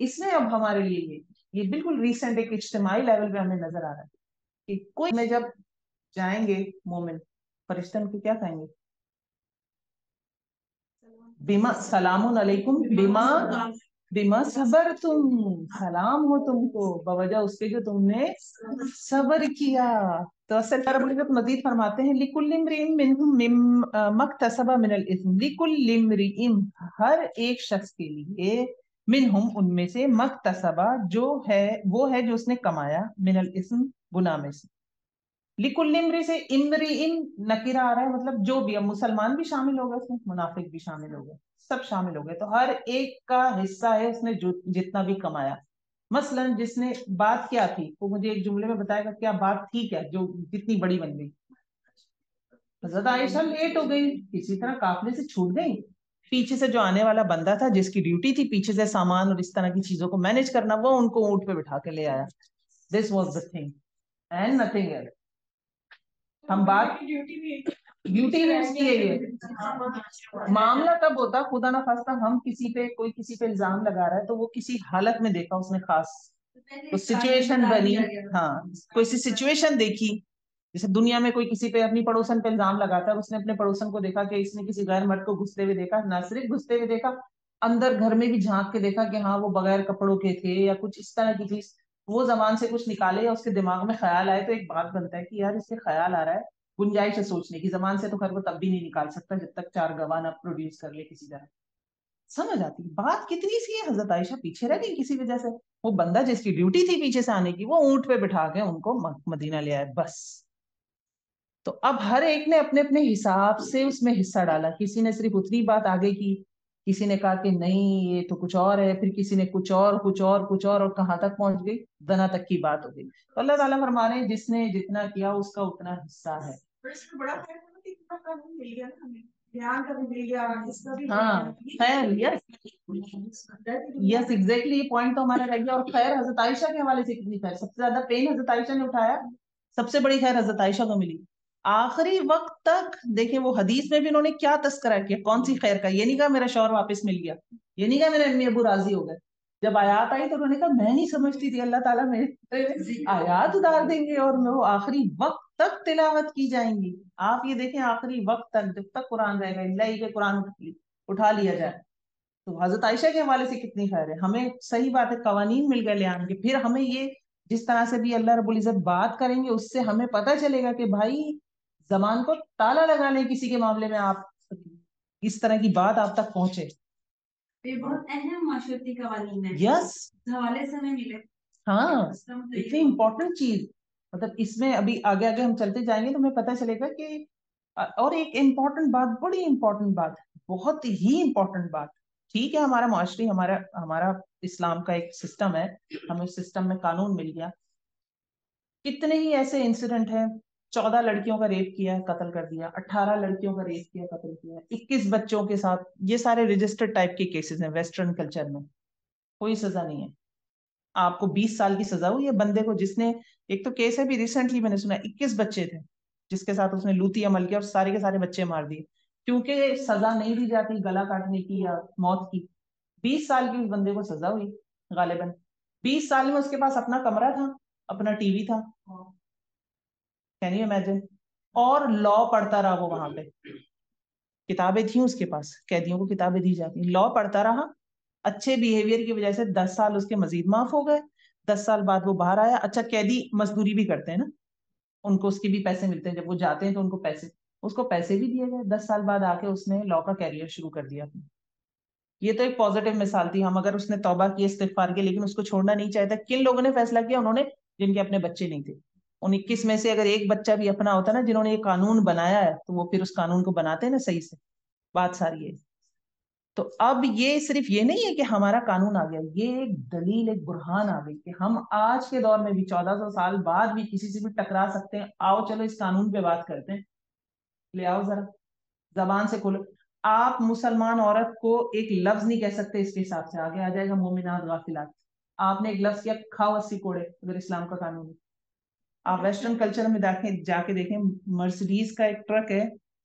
اس میں اب ہمارے لیے یہ بالکل ریسنٹ ایک اجتماعی لیول پہ ہمیں نظر آ رہا ہے کہ کوئی میں جب جائیں گے مومن, فرشتے ان کو کیا کہیں گے, بیما سلام علیکم بیما صبر تم, سلام ہو تم کو بوجہ اس کے جو تم نے صبر کیا. تو اصل رب العزت مزید فرماتے ہیں لِكُلِّ امْرِئٍ مِّنْهُمْ مَا اكْتَسَبَ مِنَ الْإِثْمِ, لِكُلِّ امْرِئٍ ہر ایک شخص کے لیے, منہم ان میں سے, مکتسبہ جو ہے وہ ہے جو اس نے کمایا, من الاسم گناہ میں سے. لِكُلِّ امْرِئٍ سے امرئن نکرہ آ رہا ہے, مطلب جو بھی, اب مسلمان بھی شامل ہو گئے اس میں, منافق بھی شامل ہو گئے, سب شامل ہو گئے. تو ہر ایک کا حصہ ہے اس نے جو جتنا بھی کمایا. مثلا جس نے بات کیا تھی وہ مجھے ایک جملے میں بتائے گا کیا بات تھی, کیا جو جتنی بڑی بن گئی. حضرت عائشہ لیٹ ہو گئی, کسی طرح قافلے سے چھوٹ گئی. پیچھے سے جو آنے والا بندہ تھا جس کی ڈیوٹی تھی پیچھے سے سامان اور اس طرح کی چیزوں کو مینج کرنا, وہ ان کو اونٹ پہ بٹھا کے لے آیا. This was the thing and nothing else. ہم بات ڈیوٹی ہے اس کی, یہ معاملہ تب ہوتا خدا نہ خواستہ ہم کسی پہ کوئی کسی پہ الزام لگا رہا ہے تو وہ کسی حالت میں دیکھا اس نے, خاص سچویشن بنی, ہاں کوئی سی سچویشن دیکھی. جیسے دنیا میں کوئی کسی پہ اپنی پڑوسن پہ الزام لگاتا ہے, اس نے اپنے پڑوسن کو دیکھا کہ اس نے کسی غیر مرد کو گھستے ہوئے دیکھا, نہ صرف گھستے ہوئے دیکھا, اندر گھر میں بھی جھانک کے دیکھا کہ ہاں وہ بغیر کپڑوں کے تھے یا کچھ اس طرح کی چیز. وہ زبان سے کچھ نکالے یا اس کے دماغ میں خیال آئے تو ایک بات بنتا ہے کہ یار اس سے خیال آ رہا ہے, گنجائش ہے سوچنے کی. زبان سے تو خیر وہ تب بھی نہیں نکال سکتا جب تک 4 گواہ نہ پروڈیوس کر لے کسی طرح. سمجھ آتی بات کتنی سی ہے. حضرت عائشہ پیچھے رہ گئی کسی وجہ سے, وہ بندہ جس کی ڈیوٹی تھی پیچھے سے آنے کی وہ اونٹ پہ بٹھا کے ان کو مدینہ لے آئے بس. تو اب ہر ایک نے اپنے اپنے حساب سے اس میں حصہ ڈالا. کسی نے صرف اتنی بات آگے کی, کسی نے کہا کہ نہیں یہ تو کچھ اور ہے, پھر کسی نے کچھ اور کچھ اور کچھ اور کہاں تک پہنچ گئی, دنا تک کی بات ہو گئی. تو اللہ تعالیٰ فرما رہے ہیں جس نے جتنا کیا اس کا اتنا حصہ ہے. ہاں خیر, یس ایگزیکٹلی, یہ پوائنٹ تو ہمارا رہ گیا. اور خیر حضرت عائشہ کے حوالے سے کتنی خیر, سب سے زیادہ پین حضرت عائشہ نے اٹھایا, سب سے بڑی خیر حضرت عائشہ کو ملی. آخری وقت تک دیکھیں وہ حدیث میں بھی انہوں نے کیا تذکرہ کیا, کون سی خیر کا. یہ نہیں کہا میرا شوہر واپس مل گیا, یہ نہیں کہا میرے امی ابو راضی ہو گئے. جب آیات آئی تو انہوں نے کہا میں نہیں سمجھتی تھی اللہ تعالیٰ میرے آیات اتار دیں گے اور وہ آخری وقت تک تلاوت کی جائیں گی. آپ یہ دیکھیں آخری وقت تک جب تک قرآن رہے گا, اللہ کے قرآن اٹھا لیا جائے. تو حضرت عائشہ کے حوالے سے کتنی خیر ہے. ہمیں صحیح بات ہے قوانین مل گئے لے آنے کے. پھر ہمیں یہ جس طرح سے بھی اللہ رب العزت بات کریں گے اس سے ہمیں پتہ چلے گا کہ بھائی زبان کو تالا لگا لیں کسی کے معاملے میں, آپ اس طرح کی بات آپ تک پہنچے. یہ بہت اہم معاشرتی قوانین ہے, یس حوالے سے ہمیں ملے. ہاں اتنی امپورٹنٹ چیز, مطلب اس میں ابھی آگے آگے ہم چلتے جائیں گے تو ہمیں پتہ چلے گا کہ. اور ایک امپورٹنٹ بات, بڑی امپورٹنٹ بات, بہت ہی امپورٹنٹ بات. ٹھیک ہے ہمارا معاشرے ہمارا اسلام کا ایک سسٹم ہے, ہمیں اس سسٹم میں قانون مل گیا. کتنے ہی ایسے انسیڈنٹ ہیں, 14 لڑکیوں کا ریپ کیا ہے قتل کر دیا, 18 لڑکیوں کا ریپ کیا قتل کیا, 21 بچوں کے ساتھ, یہ سارے رجسٹرڈ ٹائپ کے کیسز ہیں ویسٹرن کلچر میں. کوئی سزا نہیں ہے. آپ کو 20 سال کی سزا ہوئی ہے بندے کو جس نے, ایک تو کیس ہے بھی ریسنٹلی میں نے سنا 21 بچے تھے جس کے ساتھ اس نے لوتی عمل کیا اور سارے کے سارے بچے مار دیے, کیونکہ سزا نہیں دی جاتی گلا کاٹنے کی یا موت کی. 20 سال کی اس بندے کو سزا ہوئی غالباً. 20 سال میں اس کے پاس اپنا کمرہ تھا, اپنا ٹی وی تھا, کین یو امیجن, اور لا پڑھتا رہا وہ وہاں پہ, کتابیں تھیں اس کے پاس, قیدیوں کو کتابیں دی جاتی, لا پڑھتا رہا, اچھے بیہیویئر کی وجہ سے 10 سال اس کے مزید معاف ہو گئے. 10 سال بعد وہ باہر آیا. اچھا قیدی مزدوری بھی کرتے ہیں نا, ان کو اس کے بھی پیسے ملتے ہیں, جب وہ جاتے ہیں تو ان کو پیسے, اس کو پیسے بھی دیے گئے. 10 سال بعد آ کے اس نے لا کا کیریئر شروع کر دیا اپنا. یہ تو ایک پازیٹیو مثال تھی. ہم اگر اس نے توبہ کی, استغفار کی, لیکن اس کو چھوڑنا نہیں چاہتا. کن لوگوں نے فیصلہ کیا؟ انہوں نے جن کے اپنے بچے نہیں تھے. ان 21 میں سے اگر ایک بچہ بھی اپنا ہوتا نا, جنہوں نے یہ قانون بنایا ہے, تو وہ پھر اس قانون کو بناتے ہیں نا صحیح سے. بات ساری ہے. تو اب یہ صرف یہ نہیں ہے کہ ہمارا قانون آ گیا, یہ ایک دلیل, ایک برہان آ گئی کہ ہم آج کے دور میں بھی 1400 سال بعد بھی کسی سے بھی ٹکرا سکتے ہیں. آؤ چلو اس قانون پہ بات کرتے ہیں, لے آؤ ذرا, زبان سے کھولو. آپ مسلمان عورت کو ایک لفظ نہیں کہہ سکتے, اس کے حساب سے آگے آ جائے گا مومنات غافلات. آپ نے ایک لفظ کیا, کھاؤ 80 کوڑے, اگر اسلام کا قانون ہے. آپ ویسٹرن کلچر میں جا کے دیکھیں, مرسیڈیز کا ایک ٹرک ہے,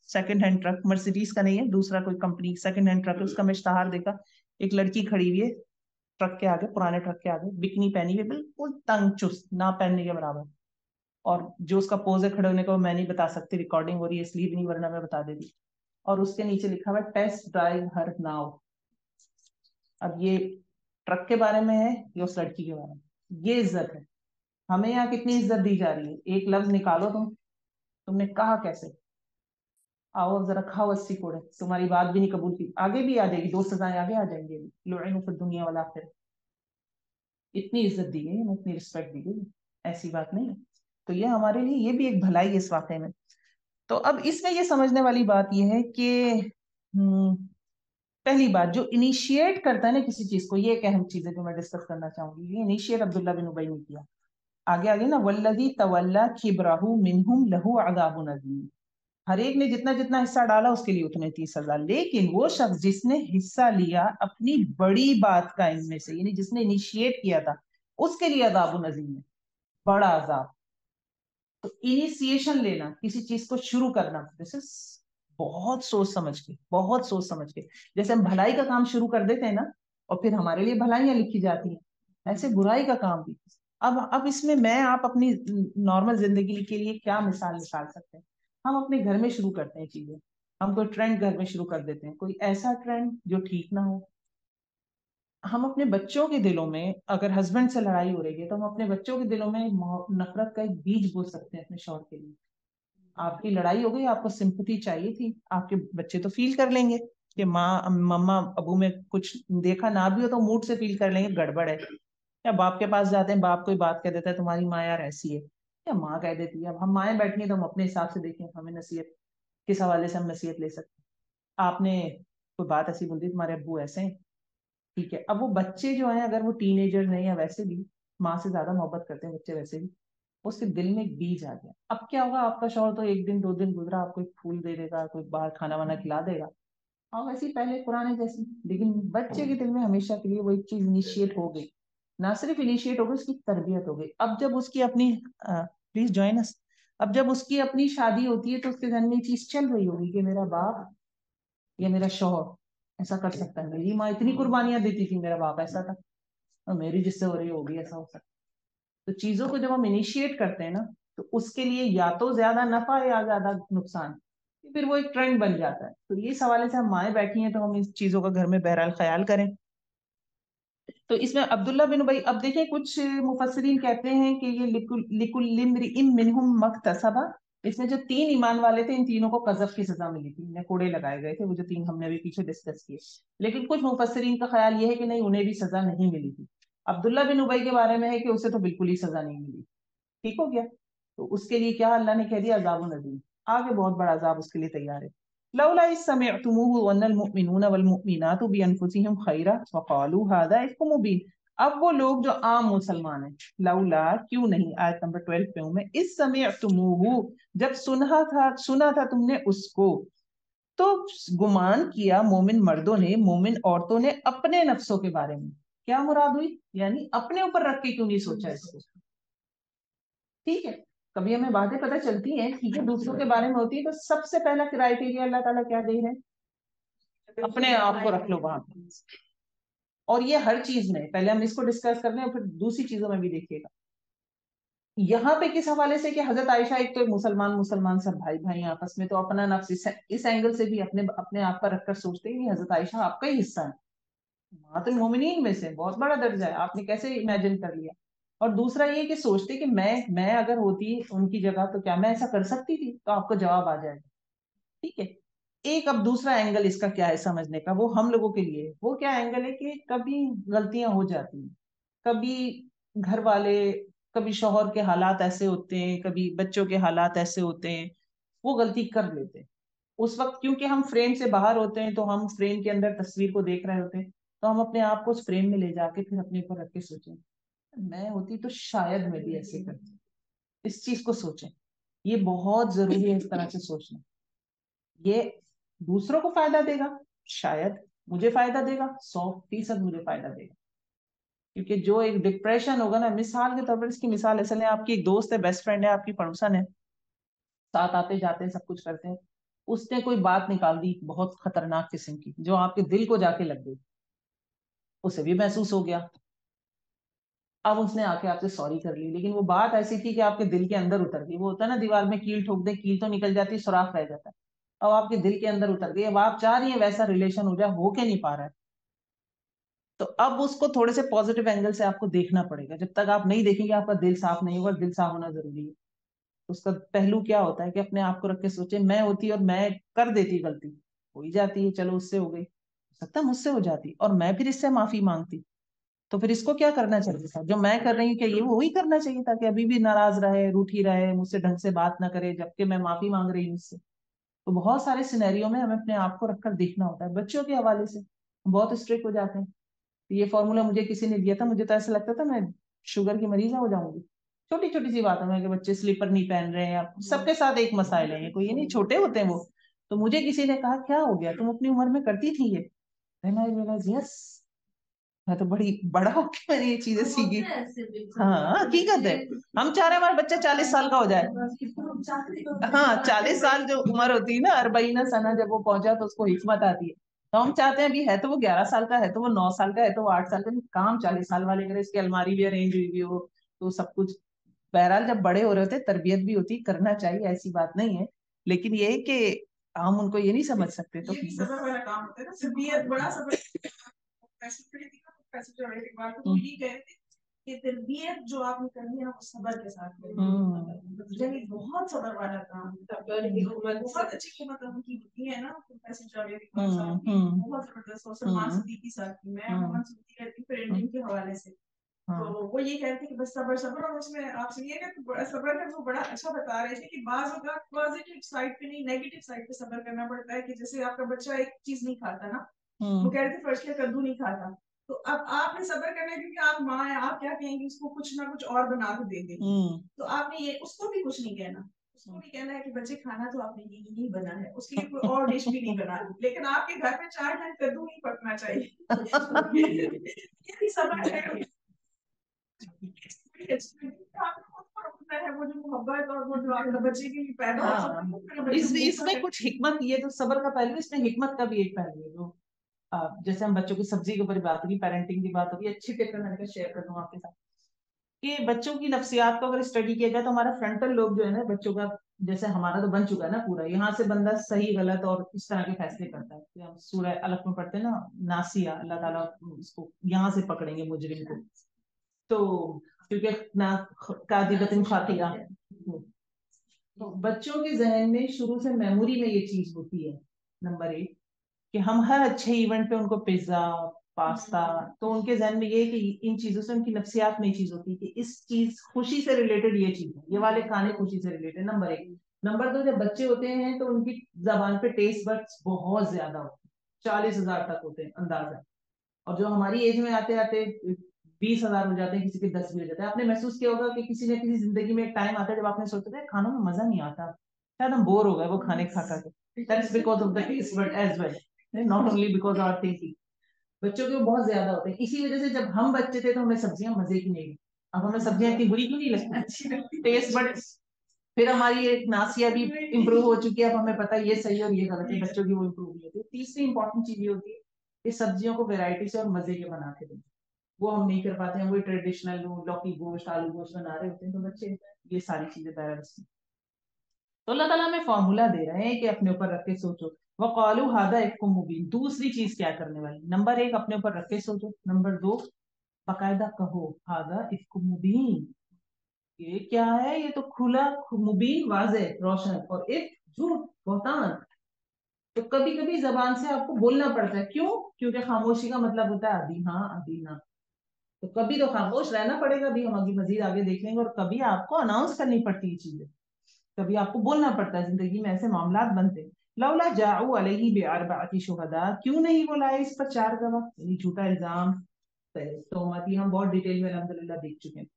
سیکنڈ ہینڈ ٹرک, مرسیڈیز کا نہیں ہے, دوسرا کوئی کمپنی سیکنڈ ہینڈ ٹرک ہے, اس کا میں اشتہار دیکھا, ایک لڑکی کھڑی ہوئی ہے ٹرک کے آگے, پرانے ٹرک کے آگے, بکنی پہنی ہوئی, بالکل تنگ چست, نہ پہننے کے برابر. اور جو اس کا پوز ہے کھڑے ہونے کا وہ میں نہیں بتا سکتی, ریکارڈنگ ہو رہی ہے اس لیے بھی نہیں, ورنہ میں بتا دیتی. اور اس کے نیچے لکھا ہوا ہے ٹیسٹ ڈرائیو ہر ناؤ. اب یہ ٹرک کے بارے میں ہے یا اس لڑکی کے بارے میں؟ یہ عزت ہے. ہمیں یہاں کتنی عزت دی جا رہی ہے. ایک لفظ نکالو تم نے کہا کیسے, آؤ ذرا کھاؤ 80 کوڑے, تمہاری بات بھی نہیں قبول کی, آگے بھی آ جائے گی, 2 سزائیں آگے آ جائیں گی. لعنوا فی الدنیا والآخرہ. اتنی عزت دی گئی, اتنی رسپیکٹ دی گئی, ایسی بات نہیں ہے. تو یہ ہمارے لیے یہ بھی ایک بھلائی ہے اس واقعے میں. تو اب اس میں یہ سمجھنے والی بات یہ ہے کہ پہلی بات, جو انیشیٹ کرتا ہے نا کسی چیز کو, یہ ایک اہم چیز ہے جو میں ڈسکس کرنا چاہوں گی. یہ انیشیٹ عبداللہ بن ابی نے کیا. آگے آگے نا, والذی تولی کبرہ منہم لہ عذاب عظیم. ہر ایک نے جتنا جتنا حصہ ڈالا اس کے لیے اتنے تھی سزا, لیکن وہ شخص جس نے حصہ لیا اپنی بڑی بات کا ان میں سے, یعنی جس نے انیشیٹ کیا تھا, اس کے لیے عذاب عظیم ہے, بڑا عذاب. تو انیشیشن لینا, کسی چیز کو شروع کرنا, دس از بہت سوچ سمجھ کے, بہت سوچ سمجھ کے. جیسے ہم بھلائی کا کام شروع کر دیتے ہیں نا, اور پھر ہمارے لیے بھلائیاں لکھی جاتی ہیں, ایسے برائی کا کام بھی. اب اس میں آپ اپنی نارمل زندگی کے لیے کیا مثال نکال سکتے ہیں. ہم اپنے گھر میں شروع کرتے ہیں چیزیں, ہم کوئی ٹرینڈ گھر میں شروع کر دیتے ہیں, کوئی ایسا ٹرینڈ جو ٹھیک نہ ہو. ہم اپنے بچوں کے دلوں میں, اگر ہسبینڈ سے لڑائی ہو رہی ہے تو ہم اپنے بچوں کے دلوں میں نفرت کا ایک بیج بو سکتے ہیں اپنے شوہر کے لیے. آپ کی لڑائی ہو گئی, آپ کو سمپتھی چاہیے تھی, آپ کے بچے تو فیل کر لیں گے کہ ماں مما ابو میں کچھ دیکھا نہ بھی ہو تو موڈ سے فیل کر لیں گے گڑبڑ ہے. یا باپ کے پاس جاتے ہیں, باپ کوئی بات کہہ دیتا ہے, تمہاری ماں یار ایسی ہے, یا ماں کہہ دیتی ہے. اب ہم مائیں بیٹھی ہیں تو ہم اپنے حساب سے دیکھیں ہمیں نصیحت کس حوالے سے ہم نصیحت لے سکتے ہیں. آپ نے کوئی بات ایسی بول دی, تمہارے ابو ایسے ہیں, ٹھیک ہے. اب وہ بچے جو ہیں, اگر وہ ٹین ایجر نہیں, یا ویسے بھی ماں سے زیادہ محبت کرتے ہیں بچے ویسے بھی, اس کے دل میں ایک بیج آ گیا. اب کیا ہوگا, آپ کا شوہر تو 1 دن 2 دن گزرا, آپ کو ایک پھول دے دے گا, کوئی باہر کھانا وانا کھلا دے گا, اور ویسے ہی پہلے پرانے جیسی. لیکن بچے کے دل میں ہمیشہ کے لیے وہ ایک چیز انیشیٹ ہو گئی, نہ صرف انیشیٹ ہو گئی, اس کی تربیت ہو گئی. اب جب اس کی اپنی پلیز جوائن اس, اب جب اس کی اپنی شادی ہوتی ہے تو اس کے ذہن میں یہ چیز چل رہی ہوگی کہ میرا باپ یا میرا شوہر ایسا کر سکتا ہے, میری ماں اتنی قربانیاں دیتی تھی, میرا باپ ایسا تھا, اور میری جس سے ہو رہی ہوگی ایسا ہو سکتا. تو چیزوں کو جب ہم انیشیٹ کرتے ہیں نا, تو اس کے لیے یا تو زیادہ نفع یا زیادہ نقصان, پھر وہ ایک ٹرینڈ بن جاتا ہے. تو یہ حوالے سے ہم مائیں بیٹھی ہیں تو ہم اس چیزوں کا گھر میں بہرحال خیال کریں. تو اس میں عبداللہ بن ابی, اب دیکھیں کچھ مفسرین کہتے ہیں کہ یہ لکل امرئ منہم مکتسب, اس میں جو 3 ایمان والے تھے ان تینوں کو قذف کی سزا ملی تھی, انہیں کوڑے لگائے گئے تھے, وہ جو 3 ہم نے ابھی پیچھے ڈسکس کیے. لیکن کچھ مفسرین کا خیال یہ ہے کہ نہیں, انہیں بھی سزا نہیں ملی تھی. عبداللہ بن ابی کے بارے میں ہے کہ اسے تو بالکل ہی سزا نہیں ملی. ٹھیک ہو گیا. تو اس کے لیے کیا اللہ نے کہہ دیا, عذاب عظیم, آگے بہت بڑا عذاب اس کے لیے تیار ہے. لولا اذ سمعتموه ظن المؤمنون والمؤمنات بانفسهم خیرا وقالوا هذا افک مبین. اب وہ لوگ جو عام مسلمان ہیں, لولا کیوں نہیں, آیت نمبر 12 پہ ہوں میں, اذ سمعتموه جب سنا تھا تم نے اس کو, تو گمان کیا مومن مردوں نے, مومن عورتوں نے اپنے نفسوں کے بارے میں. کیا مراد ہوئی, یعنی اپنے اوپر رکھ کے کیوں نہیں سوچا اس کو. ٹھیک ہے, کبھی ہمیں باتیں پتہ چلتی ہیں, ٹھیک ہے, دوسروں کے بارے میں ہوتی ہے, تو سب سے پہلا کرائٹیریا اللہ تعالیٰ کیا دے رہے ہیں, اپنے آپ کو رکھ لو وہاں پہ. اور یہ ہر چیز میں، پہلے ہم اس کو ڈسکس کر لیں اور پھر دوسری چیزوں میں بھی دیکھیے گا. یہاں پہ کس حوالے سے کہ حضرت عائشہ ایک تو مسلمان سب بھائی بھائی آپس میں، تو اپنا نفس اس اینگل سے بھی اپنے آپ پر رکھ کر سوچتے ہیں کہ حضرت عائشہ آپ کا ہی حصہ ہے، مات المومنین میں سے بہت بڑا درجہ ہے، آپ نے کیسے امیجن کر لیا. اور دوسرا یہ کہ سوچتے کہ میں اگر ہوتی ان کی جگہ تو کیا میں ایسا کر سکتی تھی، تو آپ کو جواب آ جائے گا. ٹھیک ہے. ایک اب دوسرا اینگل اس کا کیا ہے سمجھنے کا، وہ ہم لوگوں کے لیے وہ کیا اینگل ہے کہ کبھی غلطیاں ہو جاتی ہیں، کبھی گھر والے، کبھی شوہر کے حالات ایسے ہوتے ہیں، کبھی بچوں کے حالات ایسے ہوتے ہیں، وہ غلطی کر لیتے ہیں. اس وقت کیونکہ ہم فریم سے باہر ہوتے ہیں، تو ہم فریم کے اندر تصویر کو دیکھ رہے ہوتے ہیں، تو ہم اپنے آپ کو اس فریم میں لے جا کے پھر اپنے اوپر رکھ کے سوچیں میں ہوتی تو شاید میں بھی ایسے کرتی. اس چیز کو سوچیں، یہ بہت ضروری ہے اس طرح سے سوچنا. یہ دوسروں کو فائدہ دے گا شاید، مجھے فائدہ دے گا 100% مجھے فائدہ دے گا. کیونکہ جو ایک ڈپریشن ہوگا نا، مثال کے طور پر اس کی مثال ایسے لیں، آپ کی ایک دوست ہے، بیسٹ فرینڈ ہے، آپ کی پڑوسن ہے، ساتھ آتے جاتے ہیں، سب کچھ کرتے ہیں، اس نے کوئی بات نکال دی بہت خطرناک قسم کی جو آپ کے دل کو جا کے لگ گئی، اسے بھی محسوس ہو گیا. اب اس نے آ کے آپ سے سوری کر لی، لیکن وہ بات ایسی تھی کہ آپ کے دل کے اندر اتر گئی. وہ ہوتا ہے نا دیوار میں کیل ٹھوک دے، کیل تو نکل جاتی ہے، سوراخ رہ جاتا ہے. اب آپ کے دل کے اندر اتر گئی. اب آپ چاہ رہی ہیں ویسا ریلیشن ہو جائے، ہو کے نہیں پا رہا ہے. تو اب اس کو تھوڑے سے پازیٹیو اینگل سے آپ کو دیکھنا پڑے گا. جب تک آپ نہیں دیکھیں گے آپ کا دل صاف نہیں ہوگا. دل صاف ہونا ضروری ہے. اس کا پہلو کیا ہوتا ہے کہ اپنے آپ کو رکھ کے سوچیں میں ہوتی اور میں کر دیتی غلطی، ہو ہی جاتی ہے، چلو اس سے ہو گئی، ہو سکتا ہے مجھ سے ہو جاتی اور میں پھر اس سے معافی مانگتی، تو پھر اس کو کیا کرنا چاہیے تھا؟ جو میں کر رہی ہوں کہ یہ وہی کرنا چاہیے تھا کہ ابھی بھی ناراض رہے، روٹھی رہے، مجھ سے ڈھنگ سے بات نہ کرے جبکہ میں معافی مانگ رہی ہوں اس سے. تو بہت سارے سینیریو میں ہمیں اپنے آپ کو رکھ کر دیکھنا ہوتا ہے. بچوں کے حوالے سے بہت اسٹرکٹ ہو جاتے ہیں. یہ فارمولا مجھے کسی نے دیا تھا، مجھے تو ایسا لگتا تھا میں شوگر کی مریض ہو جاؤں گی. چھوٹی چھوٹی سی باتوں میں کہ بچے سلیپر نہیں پہن رہے ہیں، سب کے ساتھ ایک مسائل ہے، کوئی یہ نہیں، چھوٹے ہوتے ہیں وہ. تو مجھے کسی نے کہا کیا ہو گیا، تم اپنی عمر میں کرتی تھی یہ؟ یس، میں تو بڑی بڑا ہو کے میں نے یہ چیزیں سیکھی. ہاں حقیقت ہے. ہم چاہ رہے ہیں ہمارا بچہ 40 سال کا ہو جائے. ہاں 40 سال جو عمر ہوتی ہے نا، 40 سنہ جب وہ پہنچا تو اس کو حکمت آتی ہے. تو ہم چاہتے ہیں ابھی ہے تو وہ 11 سال کا ہے، تو وہ 9 سال کا ہے، تو وہ 8 سال کا، کام 40 سال والے کرے، اس کی الماری بھی ارینج ہوئی بھی ہو تو سب کچھ. بہرحال جب بڑے ہو رہے ہوتے تربیت بھی ہوتی، کرنا چاہیے، ایسی بات نہیں ہے، لیکن یہ کہ ہم ان کو یہ نہیں سمجھ سکتے. تو صبر والا کام ہوتا ہے نا، تربیت بڑا صبر. یہ کہہ رہے تھے کہ تربیت جو آپ نے کرنی ہے وہ صبر کے ساتھ کرنی، بہت صبر والا کام. بہت اچھی مطلب کی ہوتی ہے نا بہت زبردست. اور سلمان صدیقی صاحب کی، میں محمد صدیقی رہتی ہوں پیرنٹنگ کے حوالے سے، تو وہ یہ کہتے کہ بس صبر صبر. اور اس میں آپ سے یہ کہ صبر ہے وہ بڑا اچھا بتا رہے تھے کہ بعض اوقات پازیٹیو سائڈ پہ نہیں نیگیٹو سائڈ پہ صبر کرنا پڑتا ہے. کہ جیسے آپ کا بچہ ایک چیز نہیں کھاتا نا، وہ کہہ رہے تھے فرش کا کدو نہیں کھاتا، تو اب آپ نے صبر کرنا ہے کیونکہ آپ ماں ہیں، آپ کیا کہیں گے اس کو کچھ نہ کچھ اور بنا کے دے دیں. تو آپ نے یہ اس کو بھی کچھ نہیں کہنا، اس کو بھی کہنا ہے کہ بچے کھانا تو آپ نے یہ نہیں بنا ہے، اس کے لیے کوئی اور ڈش بھی نہیں بنا دی، لیکن آپ کے گھر میں 4 ٹائم کدو نہیں پکنا چاہیے. یہ بھی صبر ہے. اس میں کچھ حکمت، یہ تو صبر کا پہلو، اس میں حکمت کا بھی ایک پہلو ہے. جو جیسے ہم بچوں کی سبزی کے اوپر بات ہوگی، پیرنٹنگ کی بات ہوگی، اچھی طرح میں نے شیئر کر دوں آپ کے ساتھ کہ بچوں کی نفسیات کو اگر اسٹڈی کیا جائے تو ہمارا فرنٹل لوب جو ہے نا بچوں کا، جیسے ہمارا تو بن چکا ہے نا پورا، یہاں سے بندہ صحیح غلط اور اس طرح کے فیصلے کرتا ہے. ہم سورہ الق میں پڑھتے ہیں نا، ناسیہ، اللہ تعالیٰ اس کو یہاں سے پکڑیں گے مجرم کو. تو کیونکہ کاذبۃ خاطئہ، تو بچوں کے ذہن میں شروع سے میموری میں یہ چیز ہوتی ہے نمبر 1 کہ ہم ہر اچھے ایونٹ پہ ان کو پیزا، پاستا، تو ان کے ذہن میں یہ کہ ان چیزوں سے ان کی نفسیات میں یہ چیز ہوتی ہے کہ اس چیز خوشی سے ریلیٹڈ، یہ چیز ہے، یہ والے کھانے خوشی سے ریلیٹڈ. نمبر 1. نمبر 2، جب بچے ہوتے ہیں تو ان کی زبان پہ ٹیسٹ بڈس بہت زیادہ ہوتے ہیں، 40,000 تک ہوتے ہیں اندازہ. اور جو ہماری ایج میں آتے آتے 20,000 ہو جاتے ہیں، کسی کے 10 بھی ہو جاتے ہیں. آپ نے محسوس کیا ہوگا کہ کسی نہ کسی زندگی میں ایک ٹائم آتا ہے جب آپ نے سوچا تھا کھانوں میں مزہ نہیں آتا، شاید ہم بور ہو گئے وہ کھانے کھا کر کے. That's because of the taste bud as well, not only because of our thinking. بچوں کے بہت زیادہ ہوتے ہیں. اسی وجہ سے جب ہم بچے تھے تو ہمیں سبزیاں مزے کی نہیں، اب ہمیں سبزیاں اتنی بری کیوں نہیں لگتی؟ ٹیسٹ بڈ. پھر ہماری ایک ناسیہ بھی امپروو ہو چکی ہے، اب ہمیں پتا ہے یہ صحیح اور یہ غلط ہے، بچوں کی وہ امپروو ہوئی ہوتی ہے. تیسری امپورٹنٹ چیز یہ ہوتی ہے یہ سبزیوں کو ویرائٹی سے اور مزے کے بنا کے دیں، وہ ہم نہیں کر پاتے ہیں، وہی ٹریڈیشنل لوکی گوشت آلو گوشت بنا رہے ہوتے ہیں تو بچے یہ ساری چیزیں بیرنس میں. تو اللہ تعالیٰ ہمیں فارمولا دے رہے ہیں کہ اپنے اوپر رکھ کے سوچو. وقالوا هذا افک مبین. دوسری چیز کیا کرنے والی، نمبر 1 اپنے اوپر رکھ کے سوچو، نمبر 2 باقاعدہ کہو هذا افک مبین، یہ کیا ہے، یہ تو کھلا مبین واضح روشن، اور ایک جھوٹ بہتان. تو کبھی کبھی زبان سے آپ کو بولنا پڑتا ہے، کیوں؟ کیونکہ خاموشی کا مطلب ہوتا ہے ابھی ہاں ابھی نہ. تو کبھی تو خاموش رہنا پڑے گا، ابھی ہم ابھی مزید آگے دیکھ لیں گے، اور کبھی آپ کو اناؤنس کرنی پڑتی ہے چیزیں، کبھی آپ کو بولنا پڑتا ہے، زندگی میں ایسے معاملات بنتے ہیں. لولا جاؤ علیہ باربعۃ شہداء، کیوں نہیں وہ لائے اس پر 4 گواہ، یعنی جھوٹا الزام تہمت، ہم بہت ڈیٹیل میں الحمدللہ دیکھ چکے ہیں.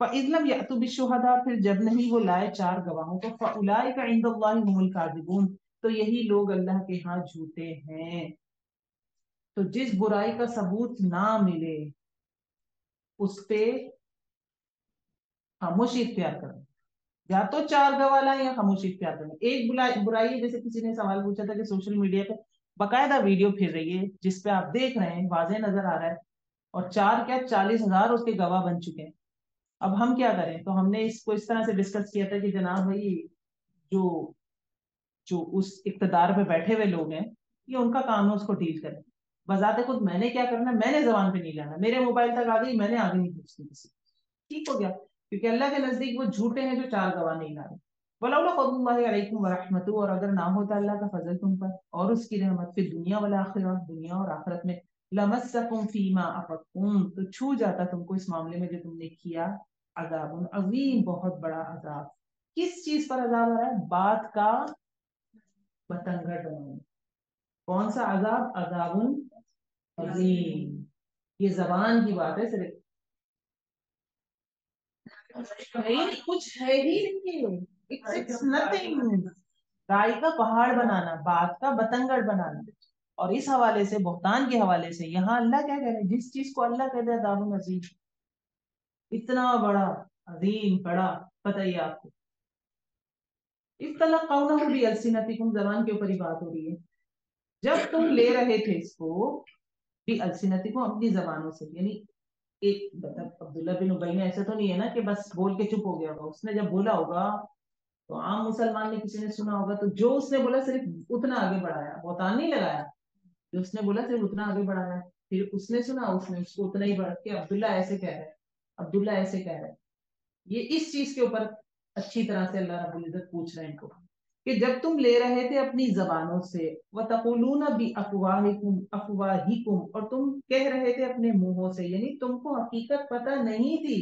فَإِذْ لَمْ يَأْتُوا بِالشُّهَدَاء، پھر جب نہیں وہ لائے 4 گواہوں کو، فَأُولَٰئِكَ عِندَ اللَّهِ هُمُ الْكَاذِبُونَ، تو یہی لوگ اللہ کے ہاں جھوٹے ہیں. تو جس برائی کا ثبوت نہ ملے اس پہ خاموشی اختیار کرو، یا تو 4 گواہ لائیں یا خاموشی اختیار کریں. ایک برائی ہے، جیسے کسی نے سوال پوچھا تھا کہ سوشل میڈیا پہ باقاعدہ ویڈیو پھر رہی ہے جس پہ آپ دیکھ رہے ہیں واضح نظر آ رہا ہے، اور 4 کیا 40,000 اس کے گواہ بن چکے ہیں. اب ہم کیا کریں؟ تو ہم نے اس کو اس طرح سے ڈسکس کیا تھا کہ جناب بھائی جو جو اس اقتدار پہ بیٹھے ہوئے لوگ ہیں، یہ ان کا کام ہے اس کو ڈیل کریں. بذات خود میں نے کیا کرنا، میں نے زبان پہ نہیں لانا، میرے موبائل تک آ گئی میں نے آگے نہیں پوچھتی کسی. ٹھیک ہو گیا، کیونکہ اللہ کے نزدیک وہ جھوٹے ہیں جو 4 گواہ نہیں لا رہے. وَلَوْلَا فَضْلُ اللَّهِ عَلَيْكُمْ وَرَحْمَتُهُ، اور اگر نہ ہوتا اللہ کا فضل تم پر اور اس کی رحمت، پھر دنیا والآخرہ، دنیا اور آخرت میں، لَمَسَّكُمْ فِي مَا أَفَضْتُمْ، تو چھو جاتا تم کو اس معاملے میں جو تم نے کیا، عذاب عظیم، بہت بڑا عذاب. کس چیز پر عذاب آ رہا ہے؟ بات کا بتنگڑ بنانا. کون سا عذاب؟ عذاب عظیم. یہ زبان کی بات ہے صرف، کچھ ہے ہی نہیں. It's nothing. رائے کا پہاڑ بنانا، بات کا بتنگڑ بنانا. اور اس حوالے سے، بہتان کے حوالے سے، یہاں اللہ کیا کہہ رہے ہیں؟ جس چیز کو اللہ کہہ دے عذاب عظیم، اتنا بڑا عظیم بڑا، پتہ ہی آپ کو. اطلقونہ بألسنتکم، زبان کے اوپر ہی بات ہو رہی ہے. جب تم لے رہے تھے اس کو بألسنتکم، اپنی زبانوں سے، یعنی ایک عبداللہ بن ابی نے ایسا تو نہیں ہے نا کہ بس بول کے چپ ہو گیا ہوگا، اس نے جب بولا ہوگا تو عام مسلمان نے کسی نے سنا ہوگا، تو جو اس نے بولا صرف اتنا آگے بڑھایا، بہتان نہیں لگایا. جو اس نے بولا صرف اتنا آگے بڑھایا، پھر اس نے سنا، اس نے اس کو اتنا ہی بڑھ کے عبداللہ ایسے کہہ رہا ہے، عبداللہ ایسے کہہ رہا ہے. یہ اس چیز کے اوپر اچھی طرح سے اللہ رب العزت پوچھ رہے ہیں ان کو کہ جب تم لے رہے تھے اپنی زبانوں سے، وَتَقُولُونَ بِأَفْوَاهِكُمْ أَفْوَاهِكُمْ، اور تم کہہ رہے تھے اپنے منہوں سے، یعنی تم کو حقیقت پتہ نہیں تھی،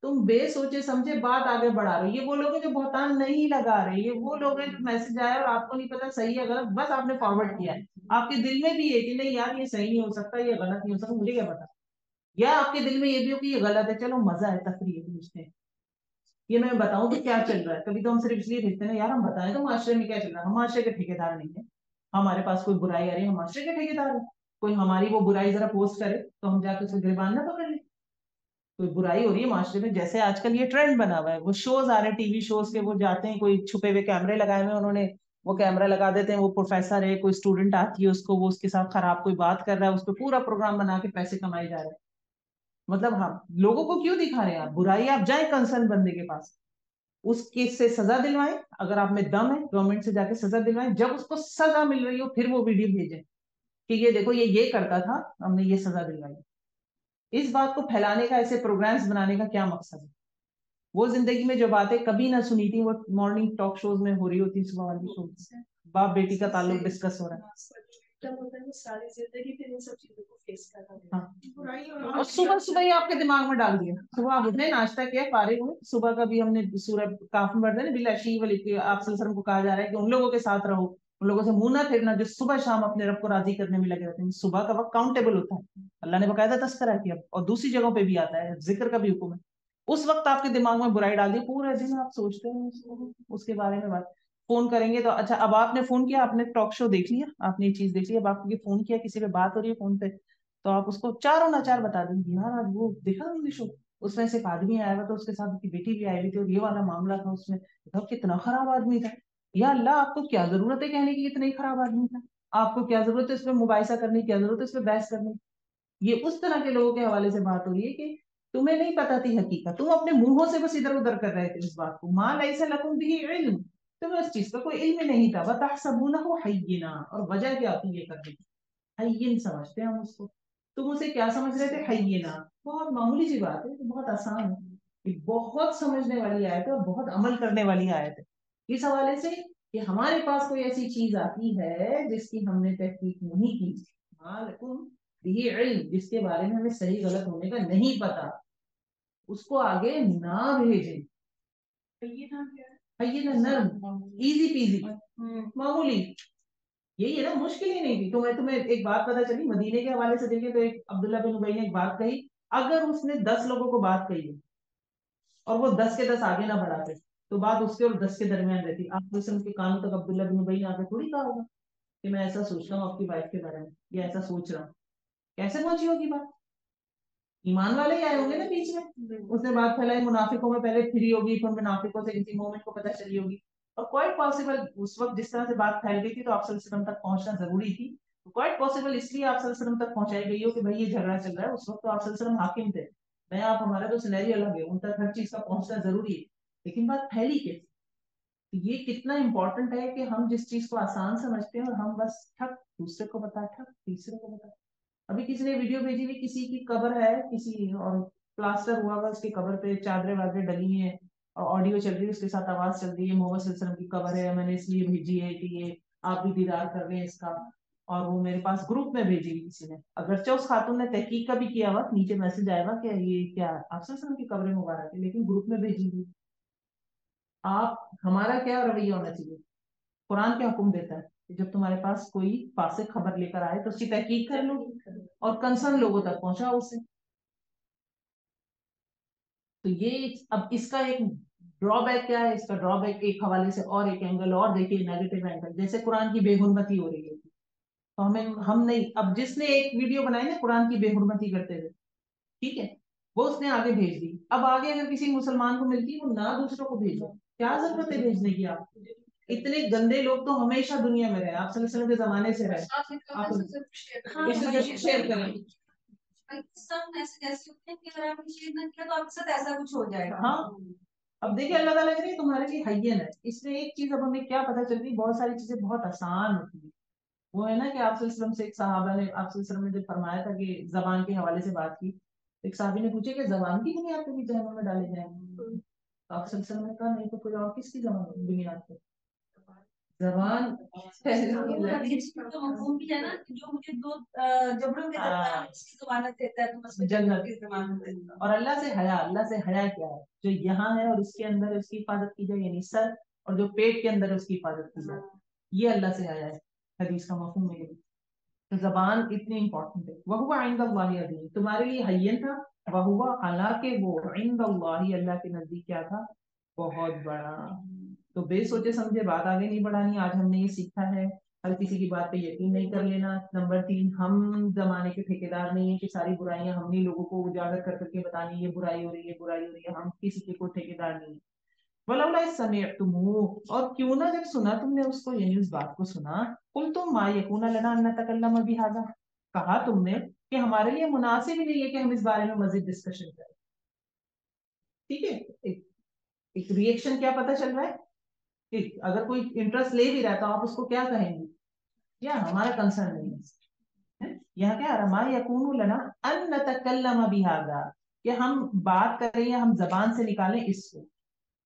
تم بے سوچے سمجھے بات آگے بڑھا رہے. یہ وہ لوگ ہیں جو بہتان نہیں لگا رہے، یہ وہ لوگ ہیں جو میسج آیا اور آپ کو نہیں پتا صحیح ہے غلط، بس آپ نے فارورڈ کیا ہے. آپ کے دل میں بھی ہے کہ نہیں یار یہ صحیح نہیں ہو سکتا، یہ غلط نہیں ہو سکتا، مجھے کیا پتا. یا آپ کے دل میں یہ بھی ہو کہ یہ غلط ہے، چلو مزہ ہے، تفریح پوچھتے ہیں، یہ میں بتاؤں تو کیا چل رہا ہے. کبھی تو ہم صرف اس لیے دیکھتے ہیں یار ہم بتائیں تو معاشرے میں کیا چل رہا ہے. ہم معاشرے کے ٹھیکیدار نہیں ہیں، ہمارے پاس کوئی برائی آ رہی ہے، ہم معاشرے کے ٹھیکیدار ہیں. کوئی ہماری وہ برائی ذرا پوسٹ کرے تو ہم جا کے اسے گریبان نہ پکڑ لیں. کوئی برائی ہو رہی ہے معاشرے میں، جیسے آج کل یہ ٹرینڈ بنا ہوا ہے، وہ شوز آ رہے ہیں ٹی وی شوز کے، وہ جاتے ہیں کوئی چھپے ہوئے کیمرے لگائے ہوئے انہوں نے، وہ کیمرہ لگا دیتے ہیں، وہ پروفیسر ہے کوئی اسٹوڈنٹ آتی ہے اس کو، وہ اس کے ساتھ خراب کوئی بات کر رہا ہے، اس پہ پورا پروگرام بنا کے پیسے کمائے جا رہے ہیں. مطلب ہم لوگوں کو کیوں دکھا رہے ہیں؟ آپ برائی آپ جائیں کنسرن بندے کے پاس، اس کیس سے سزا دلوائیں، اگر آپ میں دم ہے گورنمنٹ سے جا کے سزا دلوائیں، جب اس کو سزا مل رہی ہو پھر وہ ویڈیو بھیجیں کہ یہ دیکھو یہ کرتا تھا، ہم نے یہ سزا دلوائی. اس بات کو پھیلانے کا، ایسے پروگرامز بنانے کا کیا مقصد ہے؟ وہ زندگی میں جو باتیں کبھی نہ سنی تھی وہ مارننگ ٹاک شوز میں ہو رہی ہوتی، صبح والی شو، باپ بیٹی کا تعلق ڈسکس ہو رہا ہے. اور صبح صبح ہی آپ کے دماغ میں ڈال دیا، صبح آپ اٹھے ناشتہ کیا فارغ ہوئے، صبح کا بھی ہم نے سورہ کاف میں پڑھتے ہیں بالعشی والی، آپ صلی اللہ علیہ وسلم کو کہا جا رہا ہے کہ ان لوگوں کے ساتھ رہو، ان لوگوں سے منہ نہ پھرنا جو صبح شام اپنے رب کو راضی کرنے میں لگے رہتے ہیں. صبح کا وقت کاؤنٹیبل ہوتا ہے، اللہ نے باقاعدہ تذکرہ کیا، اور دوسری جگہوں پہ بھی آتا ہے، ذکر کا بھی حکم ہے. اس وقت آپ کے دماغ میں برائی ڈال دی، پورے دن آپ سوچتے ہیں اس کے بارے میں بات. فون کریں گے تو اچھا اب آپ نے فون کیا، آپ نے ٹاک شو دیکھ لیا، آپ نے یہ چیز دیکھ لی، اب آپ نے فون کیا، کسی پہ بات ہو رہی ہے فون پہ، تو آپ اس کو چاروں ناچار بتا دیں گے یار آج وہ دیکھا تم نے شو، اس میں سے ایک آدمی آیا ہوا تھا، اس کے ساتھ اس کی بیٹی بھی آئی ہوئی تھی، اور یہ والا معاملہ تھا اس میں، کتنا خراب آدمی تھا. یا اللہ آپ کو کیا ضرورت ہے کہنے کی اتنا ہی خراب آدمی تھا؟ آپ کو کیا ضرورت ہے اس میں مباحثہ کرنے کی، کیا ضرورت ہے اس میں بحث کرنے کی؟ یہ اس طرح کے لوگوں کے حوالے سے بات ہو رہی ہے کہ تمہیں نہیں پتا تھی حقیقت، تم اپنے منہوں سے بس ادھر ادھر کر رہے تھے اس بات کو. ما لیس لکم بہ علم، تمہیں اس چیز کا کوئی علم نہیں تھا. وتحسبونہ حینا، اور وجہ کیا تھی یہ کرنے کی؟ حین سمجھتے ہیں ہم اس کو. تم اسے کیا سمجھ رہے تھے؟ حینا. بہت معمولی سی بات ہے، بہت آسان ہے، یہ بہت سمجھنے والی آیت ہے اور بہت عمل کرنے والی آیت ہے اس حوالے سے کہ ہمارے پاس کوئی ایسی چیز آتی ہے جس کی ہم نے تحقیق نہیں کی، ما لکم بہ علم، جس کے بارے میں ہمیں صحیح غلط ہونے کا نہیں پتا، اس کو آگے نہ بھیجیں. حینا نرم، ایزی پیزی، معمولی. یہی ہے نا، مشکل ہی نہیں تھی. تمہیں ایک بات پتا چلی مدینے کے حوالے سے دیکھیں تو ایک عبداللہ بن ابی نے ایک بات کہی، اگر اس نے 10 لوگوں کو بات کہی اور وہ 10 کے 10 آگے نہ بڑھاتے تو بات اس کے اور 10 کے درمیان رہتی. آپ وسلم کے کانوں تک عبداللہ بن ابی نے آگے تھوڑی کہا ہوگا کہ میں ایسا سوچ رہا ہوں آپ کی وائف کے بارے میں، یا ایسا سوچ رہا ہوں. کیسے پہنچی ہوگی بات؟ ایمان والے ہی آئے ہوں گے نا بیچ میں. اس نے بات پھیلائی منافقوں میں، پہلے پھری ہوگی پھر منافقوں سے کسی مومن کو پتہ چلی ہوگی، اور کوائٹ پاسبل اس وقت جس طرح سے بات پھیل گئی تھی تو آپ صلی اللہ علیہ وسلم تک پہنچنا ضروری تھی. کوائٹ پاسبل اس لیے آپ صلی اللہ علیہ وسلم تک پہنچائی گئی ہو کہ بھائی یہ جھگڑا چل رہا ہے. اس وقت تو آپ صلی اللہ علیہ وسلم حاکم تھے، میں آپ ہمارا تو سینیریو الگ ہے، ان تک ہر چیز کا پہنچنا ضروری ہے. لیکن بات پھیلی کیسے؟ یہ کتنا امپورٹنٹ ہے کہ ہم جس چیز کو آسان سمجھتے ہیں اور ہم بس ٹھک دوسرے کو بتا، ٹھک تیسرے کو بتا. ابھی کسی نے ویڈیو بھیجی ہوئی، کسی کی قبر ہے کسی اور پلاسٹر ہوا ہوا اس کی قبر پہ چادریں وادریں ڈلی ہیں اور آڈیو چل رہی ہے، اس کے ساتھ آواز چل رہی ہے محمد صلی اللہ علیہ وسلم کی قبر ہے، میں نے اس لیے بھیجی ہے کہ یہ آپ بھی دیدار کر رہے ہیں اس کا. اور وہ میرے پاس گروپ میں بھیجی ہوئی کسی نے، اگرچہ اس خاتون نے تحقیق کا بھی کیا ہوا، نیچے میسج آئے گا کہ یہ کیا آپ صلی اللہ علیہ وسلم کی قبر مبارک ہے، لیکن گروپ میں بھیجی ہوئی. آپ ہمارا کیا رویہ ہونا چاہیے؟ قرآن کیا حکم دیتا ہے کہ جب تمہارے پاس کوئی فاسق خبر لے کر آئے تو اس کی تحقیق کر لو اور کنسرن لوگوں تک پہنچاؤ اسے. تو یہ اب اس کا ایک ڈرا بیک کیا ہے؟ اس کا ڈرا بیک ایک حوالے سے اور ایک اینگل اور دیکھیے، نیگیٹو اینگل. جیسے قرآن کی بے حرمتی ہو رہی ہے تو ہم نہیں، اب جس نے ایک ویڈیو بنائی نا قرآن کی بے حرمتی کرتے ہوئے، ٹھیک ہے، وہ اس نے آگے بھیج دی. اب آگے اگر کسی مسلمان کو ملتی ہے وہ نہ دوسروں کو بھیجو، کیا ضرورت ہے بھیجنے کی؟ آپ اتنے گندے لوگ تو ہمیشہ دنیا میں رہے، آپ صلی اللہ علیہ وسلم کے زمانے سے رہے. آپ اس سے ضرور شیئر کریں. سب ایسے ایسے ہوتے ہیں کہ اگر آپ نے شیئر نہ کیا تو آپ کے ساتھ ایسا کچھ ہو جائے گا. ہاں، اب دیکھیں اللہ تعالیٰ کہ تمہارے لیے حین ہے. اس میں ایک چیز اب ہمیں کیا پتہ چل رہی، بہت ساری چیزیں بہت آسان ہوتی ہیں. وہ ہے نا کہ آپ صلی اللہ علیہ وسلم سے ایک صحابہ نے، آپ صلی اللہ علیہ وسلم نے جب فرمایا تھا کہ زبان کے حوالے سے بات کی، ایک صحابی نے پوچھا کہ زبان کی بنیاد پہ بھی جہنم میں ڈالے جائیں گے؟ تو آپ صلی اللہ علیہ وسلم نے کہا نہیں تو کوئی اور کس کی زبان بنیاد پہ؟ زبان مفہوم بھی ہے نا کہ جو مجھے دو جبرن کے درمیان اس کی ضمانت دیتا ہے تو بس جنت کی ضمانت دیتا ہے. اور اللہ سے حیا، اللہ سے حیا کیا ہے؟ جو یہاں ہے اور اس کے اندر اس کی حفاظت کی جائے، یعنی سر، اور جو پیٹ کے اندر اس کی حفاظت کی جائے، یہ اللہ سے حیا ہے. حدیث کا مفہوم ہے. تو زبان اتنی امپورٹنٹ ہے. وَهُوَ عِندَ اللَّهِ عَظِيمٌ، تمہارے لیے حین تھا. وَهُوَ، حالانکہ وہ عند اللہ، اللہ کے نزدیک کیا تھا؟ بہت بڑا. تو بے سوچے سمجھے بات آگے نہیں بڑھانی. آج ہم نے یہ سیکھا ہے ہر کسی کی بات پہ یقین نہیں کر لینا. نمبر 3، ہم زمانے کے ٹھیکیدار نہیں ہیں کہ ساری برائیاں ہم نے لوگوں کو اجاگر کر کر کے بتانی، یہ برائی ہو رہی ہے، برائی ہو رہی ہے. ہم کسی کے کوئی ٹھیکیدار نہیں ہیں. وَلَوْلَا إِذْ سَمِعْتُمُوهُ، اور کیوں نہ جب سنا تم نے اس کو، یعنی اس بات کو سنا، قُلْتُمْ مَا يَكُونُ لَنَا أَن نَّتَكَلَّمَ بِهَٰذَا، کہا تم نے کہ ہمارے لیے مناسب ہی نہیں ہے کہ ہم اس بارے میں مزید ڈسکشن کریں. ٹھیک ہے، ایک ریئیکشن کیا پتہ چل رہا ہے کہ اگر کوئی انٹرسٹ لے بھی رہا تو آپ اس کو کیا کہیں گے؟ یا ہمارا کنسرن نہیں ہے. یہاں کیا رما یکون لنا ان نتکلم بہذا، کہ ہم بات کریں یا ہم زبان سے نکالیں اس کو.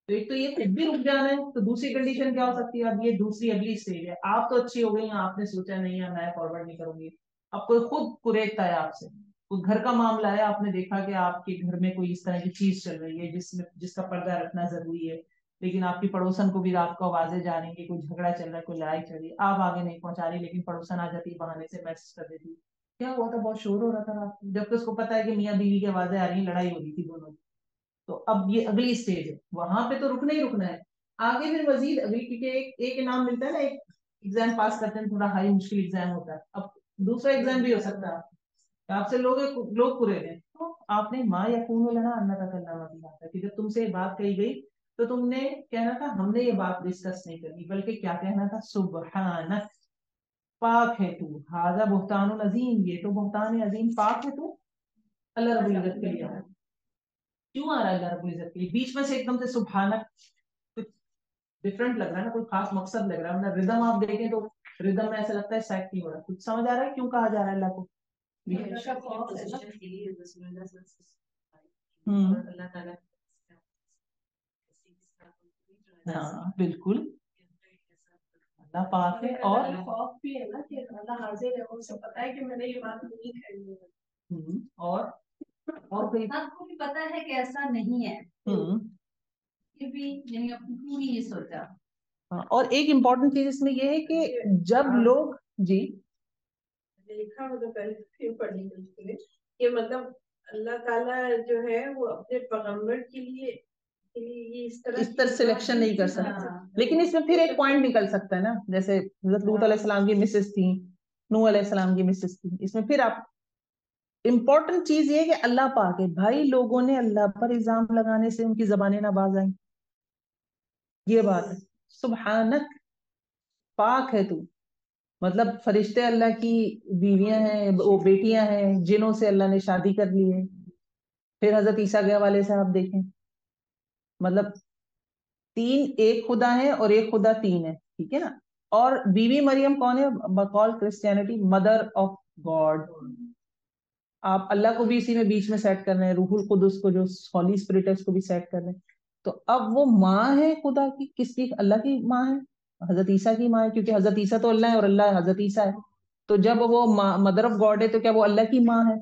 تو ایک تو یہ خود بھی رک جانا ہے، تو دوسری کنڈیشن کیا ہو سکتی ہے؟ اب یہ دوسری اگلی اسٹیج ہے. آپ تو اچھی ہو گئی ہیں، آپ نے سوچا نہیں ہے میں فارورڈ نہیں کروں گی. اب کوئی خود قریدتا ہے آپ سے، کوئی گھر کا معاملہ ہے، آپ نے دیکھا کہ آپ کے گھر میں کوئی اس طرح کی چیز چل رہی ہے جس کا پردہ رکھنا ضروری ہے، لیکن آپ کی پڑوسن کو بھی رات کو آوازیں جا رہی ہیں کہ کوئی جھگڑا چل رہا ہے، کوئی لڑائی چل رہی ہے. آپ آگے نہیں پہنچا رہی لیکن پڑوسن آ جاتی بہانے سے میسج کر دیتی کیا ہوا تھا، بہت شور ہو رہا تھا رات کو، جبکہ اس کو پتا ہے کہ میاں بیوی کی آوازیں آ رہی ہیں، لڑائی ہو رہی تھی دونوں. تو اب یہ اگلی اسٹیج ہے، وہاں پہ تو رکنا ہی رکنا ہے. آگے پھر مزید اگلی، کیونکہ ایک انعام ملتا ہے نا، ایک ایگزام پاس کرتے ہیں تھوڑا ہائی مشکل ایگزام ہوتا ہے. اب دوسرا ایگزام بھی ہو سکتا ہے آپ سے لوگ پورے دیں. تو آپ نے ما یکون لنا ان نتکلم بہذا، کہ جب تم سے یہ بات کہی گئی تو تم نے کہنا تھا ہم نے یہ بات ڈسکس نہیں کرنی، بلکہ کیا کہنا تھا؟ سبحانک، پاک ہے تو، ہاذا بہتان عظیم، یہ تو بہتان عظیم، پاک ہے تو اللہ رب العزت کے لیے. کیوں آ رہا ہے اللہ رب العزت کے لیے؟ بیچ میں سے ایک دم سے سبحانک کچھ ڈفرنٹ لگ رہا ہے نا، کوئی خاص مقصد لگ رہا ہے. ردم آپ دیکھیں تو ردم میں ایسا لگتا ہے سیٹ نہیں ہو رہا. کچھ سمجھ آ رہا ہے کیوں کہا جا رہا ہے اللہ کو؟ اللہ تعالیٰ، ہاں بالکل، اللہ پاک ہے. اور خوف بھی ہے نا کہ اللہ حاضر ہے، اسے پتا ہے کہ میں نے یہ بات نہیں کرنی ہے. اور کوئی آپ کو بھی پتا ہے کہ ایسا نہیں ہے، پھر بھی یعنی اپنی پوری یہ سوچا. اور ایک امپورٹنٹ چیز اس میں یہ ہے کہ جب لوگ جی لکھا ہو تو پہلے پڑھنے کے لیے کہ مطلب اللہ تعالیٰ جو ہے وہ اپنے پیغمبر کے لیے اس طرح سلیکشن نہیں کر سکتا. لیکن اس میں پھر ایک پوائنٹ نکل سکتا ہے نا، جیسے حضرت لوط علیہ السلام کی مسز تھی، نوح علیہ السلام کی مسز تھی. اس میں پھر آپ امپورٹنٹ چیز یہ ہے کہ اللہ پاک ہے. بھائی لوگوں نے اللہ پر الزام لگانے سے ان کی زبانیں نہ باز آئیں، یہ بات ہے. سبحانک، پاک ہے تو، مطلب فرشتے اللہ کی بیویاں ہیں، وہ بیٹیاں ہیں جنہوں سے اللہ نے شادی کر لی ہے. پھر حضرت عیسیٰ کے حوالے سے آپ دیکھیں، مطلب تین ایک خدا ہے اور ایک خدا تین ہے، ٹھیک ہے نا. اور بیوی مریم کون ہے؟ بقول کرسچینٹی مدر آف گاڈ. آپ اللہ کو بھی اسی میں بیچ میں سیٹ کر رہے ہیں، روح القدس کو جو ہولی اسپرٹ ہے اس کو بھی سیٹ کر رہے ہیں. تو اب وہ ماں ہے خدا کی، کس کی؟ اللہ کی ماں ہے، حضرت عیسیٰ کی ماں ہے، کیونکہ حضرت عیسیٰ تو اللہ ہے اور اللہ حضرت عیسیٰ ہے. تو جب وہ مدر آف گاڈ ہے تو کیا وہ اللہ کی ماں ہے؟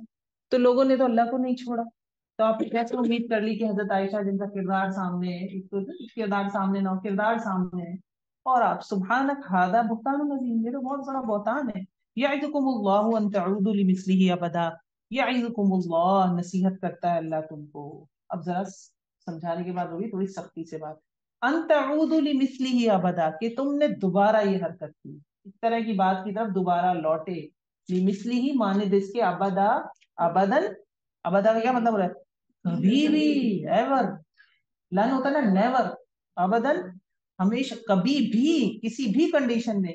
تو لوگوں نے تو اللہ کو نہیں چھوڑا. تو آپ کیسے امید کر لی کہ حضرت عائشہ جن کا کردار سامنے ہے، ایک تو کردار سامنے نہ ہو، کردار سامنے ہے، اور آپ سبحانک ھذا بہتان عظیم، یہ تو بہت بڑا بہتان ہے. یعظکم اللہ ان تعودوا لمثلہ ابدا، یعظکم اللہ، نصیحت کرتا ہے اللہ تم کو. اب ذرا سمجھانے کے بعد ہوگی تھوڑی سختی سے بات. ان تعودوا لمثلہ ابدا، کہ تم نے دوبارہ یہ حرکت کی، اس طرح کی بات کی طرف دوبارہ لوٹے. لمثلہ مانند اس کے، ابدا، ابدن، ابدا کا کیا مطلب ہو رہا ہے؟ کبھی بھی، ایور. لن ہوتا ہے نا نیور، ابدن ہمیشہ، کبھی بھی، کسی بھی کنڈیشن میں.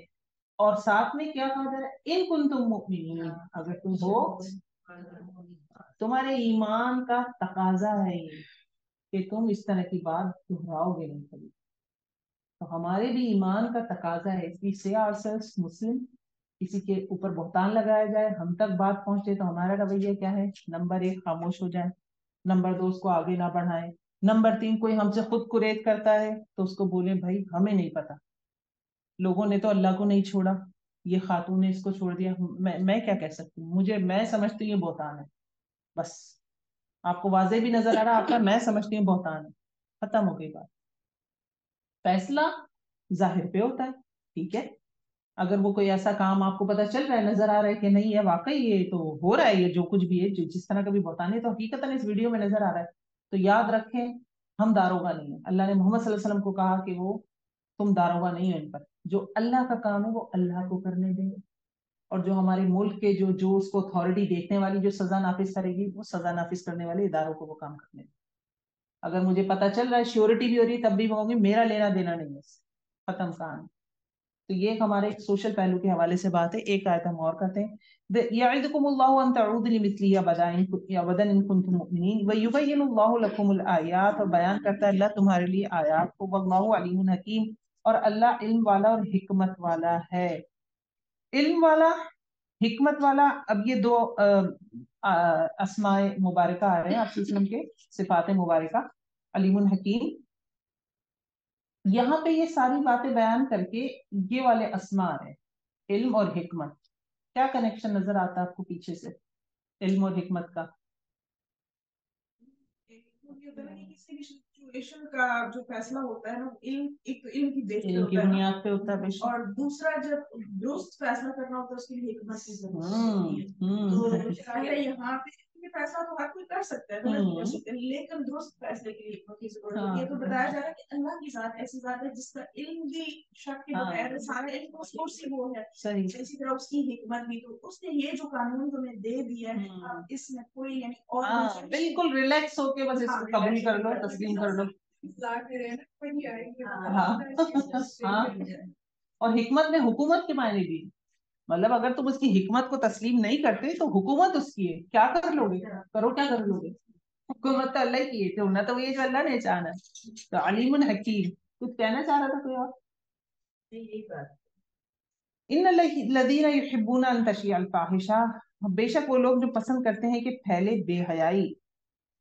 اور ساتھ میں کیا کہا جا رہا ہے؟ ان کنتم مؤمنین، اگر تم ہو، تمہارے ایمان کا تقاضا ہے یہ کہ تم اس طرح کی بات دہراؤ گے نہیں کبھی. تو ہمارے بھی ایمان کا تقاضا ہے کہ سے ourselves مسلم، کسی کے اوپر بہتان لگایا جائے، ہم تک بات پہنچے تو ہمارا رویہ کیا ہے؟ نمبر 1 خاموش ہو جائے، نمبر 2 اس کو آگے نہ بڑھائیں، نمبر 3 کوئی ہم سے خود قریت کرتا ہے تو اس کو بولیں بھائی ہمیں نہیں پتا، لوگوں نے تو اللہ کو نہیں چھوڑا، یہ خاتون نے اس کو چھوڑ دیا، میں کیا کہہ سکتی ہوں، میں سمجھتی ہوں یہ بہتان ہے. بس آپ کو واضح بھی نظر آ رہا آپ کا، میں سمجھتی ہوں بہتان ہے، ختم ہو گئی بات. فیصلہ ظاہر پہ ہوتا ہے، ٹھیک ہے. اگر وہ کوئی ایسا کام آپ کو پتا چل رہا ہے، نظر آ رہا ہے کہ نہیں ہے واقعی یہ تو ہو رہا ہے، یہ جو کچھ بھی ہے جس طرح کا بھی بہتان ہے تو حقیقتاً اس ویڈیو میں نظر آ رہا ہے، تو یاد رکھیں ہم داروغہ نہیں ہیں. اللہ نے محمد صلی اللہ علیہ وسلم کو کہا کہ وہ تم داروغہ نہیں ہو ان پر، جو اللہ کا کام ہے وہ اللہ کو کرنے دیں، اور جو ہمارے ملک کے جو اس کو اتھارٹی دیکھنے والی جو سزا نافذ کرے گی، وہ سزا نافذ کرنے والے اداروں کو وہ کام کرنے دیں. اگر مجھے پتا چل رہا ہے، شیورٹی بھی ہو رہی ہے، تب بھی میں میرا لینا دینا نہیں ہے، ختم کہانی. تو یہ ہمارے سوشل پہلو کے حوالے سے بات ہے. ایک آیت ہم اور کرتے ہیں، یعظکم اللہ ان تعودوا لمثلہ ابدا ان کنتم مؤمنین ویبین اللہ لکم الآیات، اور بیان کرتا ہے اللہ تمہارے لیے آیات کو، واللہ علیم حکیم، اور اللہ علم والا اور حکمت والا ہے. علم والا، حکمت والا. اب یہ دو اسماء مبارکہ آ رہے ہیں آپ وسلم کے، صفات مبارکہ، علیم الحکیم. یہاں پہ یہ ساری باتیں بیان کر کے یہ والے اسماء ہیں، علم اور حکمت. کیا کنیکشن نظر آتا ہے آپ کو پیچھے سے علم اور حکمت کا؟ کسی بھی سچویشن کا جو فیصلہ ہوتا ہے نا، علم ایک تو علم کی بیس پہ علم کی ہوتا ہے، بنیاد پہ ہوتا ہے، اور دوسرا جب درست فیصلہ کرنا ہوتا ہے اس کے لیے حکمت کی ضرورت ہوتی ہے. تو ظاہر ہے یہاں پہ فیصلہ تو ہر کوئی کر سکتا ہے، غلط کر سکتے ہیں، لیکن درست فیصلے کے لیے حکمت کی ضرورت ہوتی ہے. تو بتایا جا رہا ہے کہ اللہ کی ذات ایسی ذات ہے جس کا علم بھی شک کے بغیر ہے، سارا علم تو سورس ہی وہ ہے، اسی طرح اس کی حکمت بھی. تو اس نے یہ جو قانون تمہیں دے دیا ہے، اب اس میں کوئی یعنی اور بالکل ریلیکس ہو کے بس اس کو قبول کر لو، تسلیم کر لو. اور حکمت میں حکومت کے معنی بھی، مطلب اگر تم اس کی حکمت کو تسلیم نہیں کرتے تو حکومت اس کی ہے، کیا کر لو گے، کرو کیا کر لو گے، حکومت تو اللہ کی ہے، تو ہونا تو یہ جو اللہ نے چاہنا ہے. تو علیم حکیم. کچھ کہنا چاہ رہا تھا کوئی اور؟ یہی بات. ان الذین یحبون ان تشیع الفاحشہ، بے شک وہ لوگ جو پسند کرتے ہیں کہ پھیلے بے حیائی،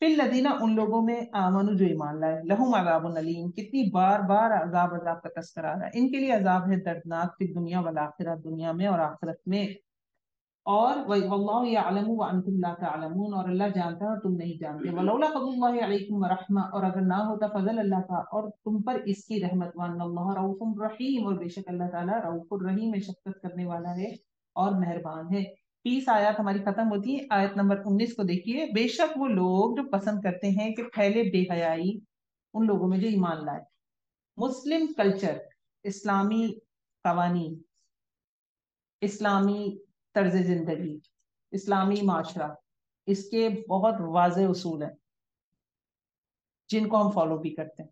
فی الذین ان لوگوں میں آمنوا جو ایمان لائے، لہم عذاب علیم، کتنی بار بار عذاب کا تذکرہ آ رہا ہے، ان کے لیے عذاب ہے دردناک فی دنیا والآخرہ، دنیا میں اور آخرت میں. اور واللہ یعلم وانتم لا تعلمون، اور اللہ جانتا ہے اور تم نہیں جانتے. ولولا فضل اللہ علیکم ورحمہ، اور اگر نہ ہوتا فضل اللہ کا اور تم پر اس کی رحمت، وان اللہ رؤوف رحیم، اور بے شک اللہ تعالیٰ رؤوف الرحیم ہے، شفقت کرنے والا ہے اور مہربان ہے. 30 آیات ہماری ختم ہوتی ہے. آیت نمبر 19 کو دیکھیے. بے شک وہ لوگ جو پسند کرتے ہیں کہ پھیلے بے حیائی ان لوگوں میں جو ایمان لائے. مسلم کلچر، اسلامی قوانین، اسلامی طرز زندگی، اسلامی معاشرہ، اس کے بہت واضح اصول ہیں جن کو ہم فالو بھی کرتے ہیں.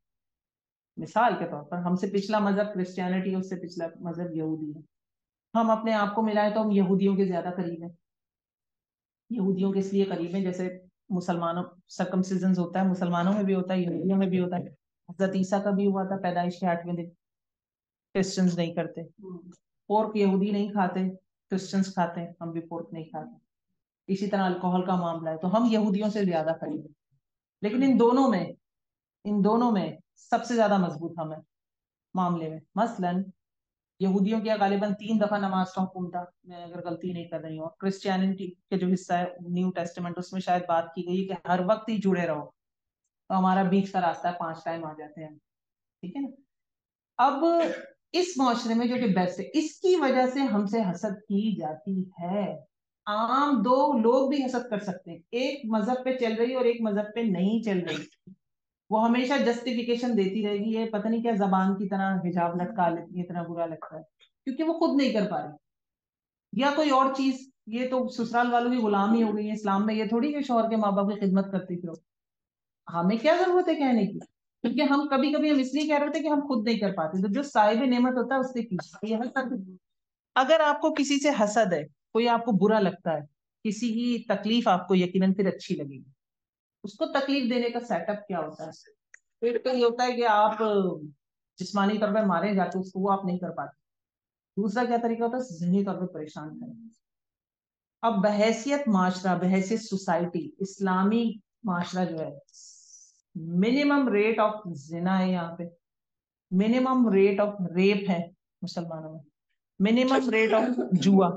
مثال کے طور پر ہم سے پچھلا مذہب کرسچینٹی، اس سے پچھلا مذہب یہودی ہے. ہم اپنے آپ کو ملائیں تو ہم یہودیوں کے زیادہ قریب ہیں. یہودیوں کے اس لیے قریب ہیں جیسے مسلمانوں سرکمسیزن ہوتا ہے، مسلمانوں میں بھی ہوتا ہے، یہودیوں میں بھی ہوتا ہے. حضرت عیسیٰ کا بھی ہوا تھا پیدائش کے 8ویں دن. کرسچنز نہیں کرتے. پورک یہودی نہیں کھاتے، کرسچنز کھاتے ہیں، ہم بھی پورک نہیں کھاتے. اسی طرح الکوہل کا معاملہ ہے تو ہم یہودیوں سے زیادہ قریب ہیں. لیکن ان دونوں میں سب سے زیادہ مضبوط ہم ہیں معاملے میں. مثلاً یہودیوں کے غالباً 3 دفعہ نماز کا حکم تھا، میں اگر غلطی نہیں کر رہی ہوں. کرسچینٹی کے جو حصہ ہے نیو ٹیسٹمنٹ، اس میں شاید بات کی گئی کہ ہر وقت ہی جڑے رہو. تو ہمارا بیچ کا راستہ ہے 5 ٹائم آ جاتے ہیں، ٹھیک ہے نا. اب اس معاشرے میں جو کہ بیسٹ ہے، اس کی وجہ سے ہم سے حسد کی جاتی ہے. عام 2 لوگ بھی حسد کر سکتے ہیں، ایک مذہب پہ چل رہی اور ایک مذہب پہ نہیں چل رہی. وہ ہمیشہ جسٹیفیکیشن دیتی رہے گی، یہ پتہ نہیں کیا زبان کی طرح حجاب لٹکا لیتی ہے، اتنا برا لگتا ہے کیونکہ وہ خود نہیں کر پا رہی، یا کوئی اور چیز. یہ تو سسرال والوں کی غلامی ہو گئی ہے. اسلام میں یہ تھوڑی کہ شوہر کے ماں باپ کی خدمت کرتی تھی. ہمیں کیا ضرورت ہے کہنے کی، کیونکہ ہم کبھی ہم اس لیے کہہ رہے تھے کہ ہم خود نہیں کر پاتے. تو جو صاحب نعمت ہوتا ہے اس سے کی حسد. اگر آپ کو کسی سے حسد ہے، کوئی آپ کو برا لگتا ہے، کسی کی تکلیف آپ کو یقیناً پھر اچھی لگے گی. اس کو تکلیف دینے کا سیٹ اپ کیا ہوتا ہے؟ پھر تو یہ ہوتا ہے کہ آپ جسمانی طور پہ مارے جاتے، اس کو وہ آپ نہیں کر پاتے. دوسرا کیا طریقہ ہوتا ہے؟ ذہنی طور پہ پریشان کریں. اب بحیثیت معاشرہ، بحیثیت سوسائٹی، اسلامی معاشرہ جو ہے، منیمم ریٹ آف زنا ہے یہاں پہ، منیمم ریٹ آف ریپ ہے مسلمانوں میں، منیمم ریٹ آف جوا،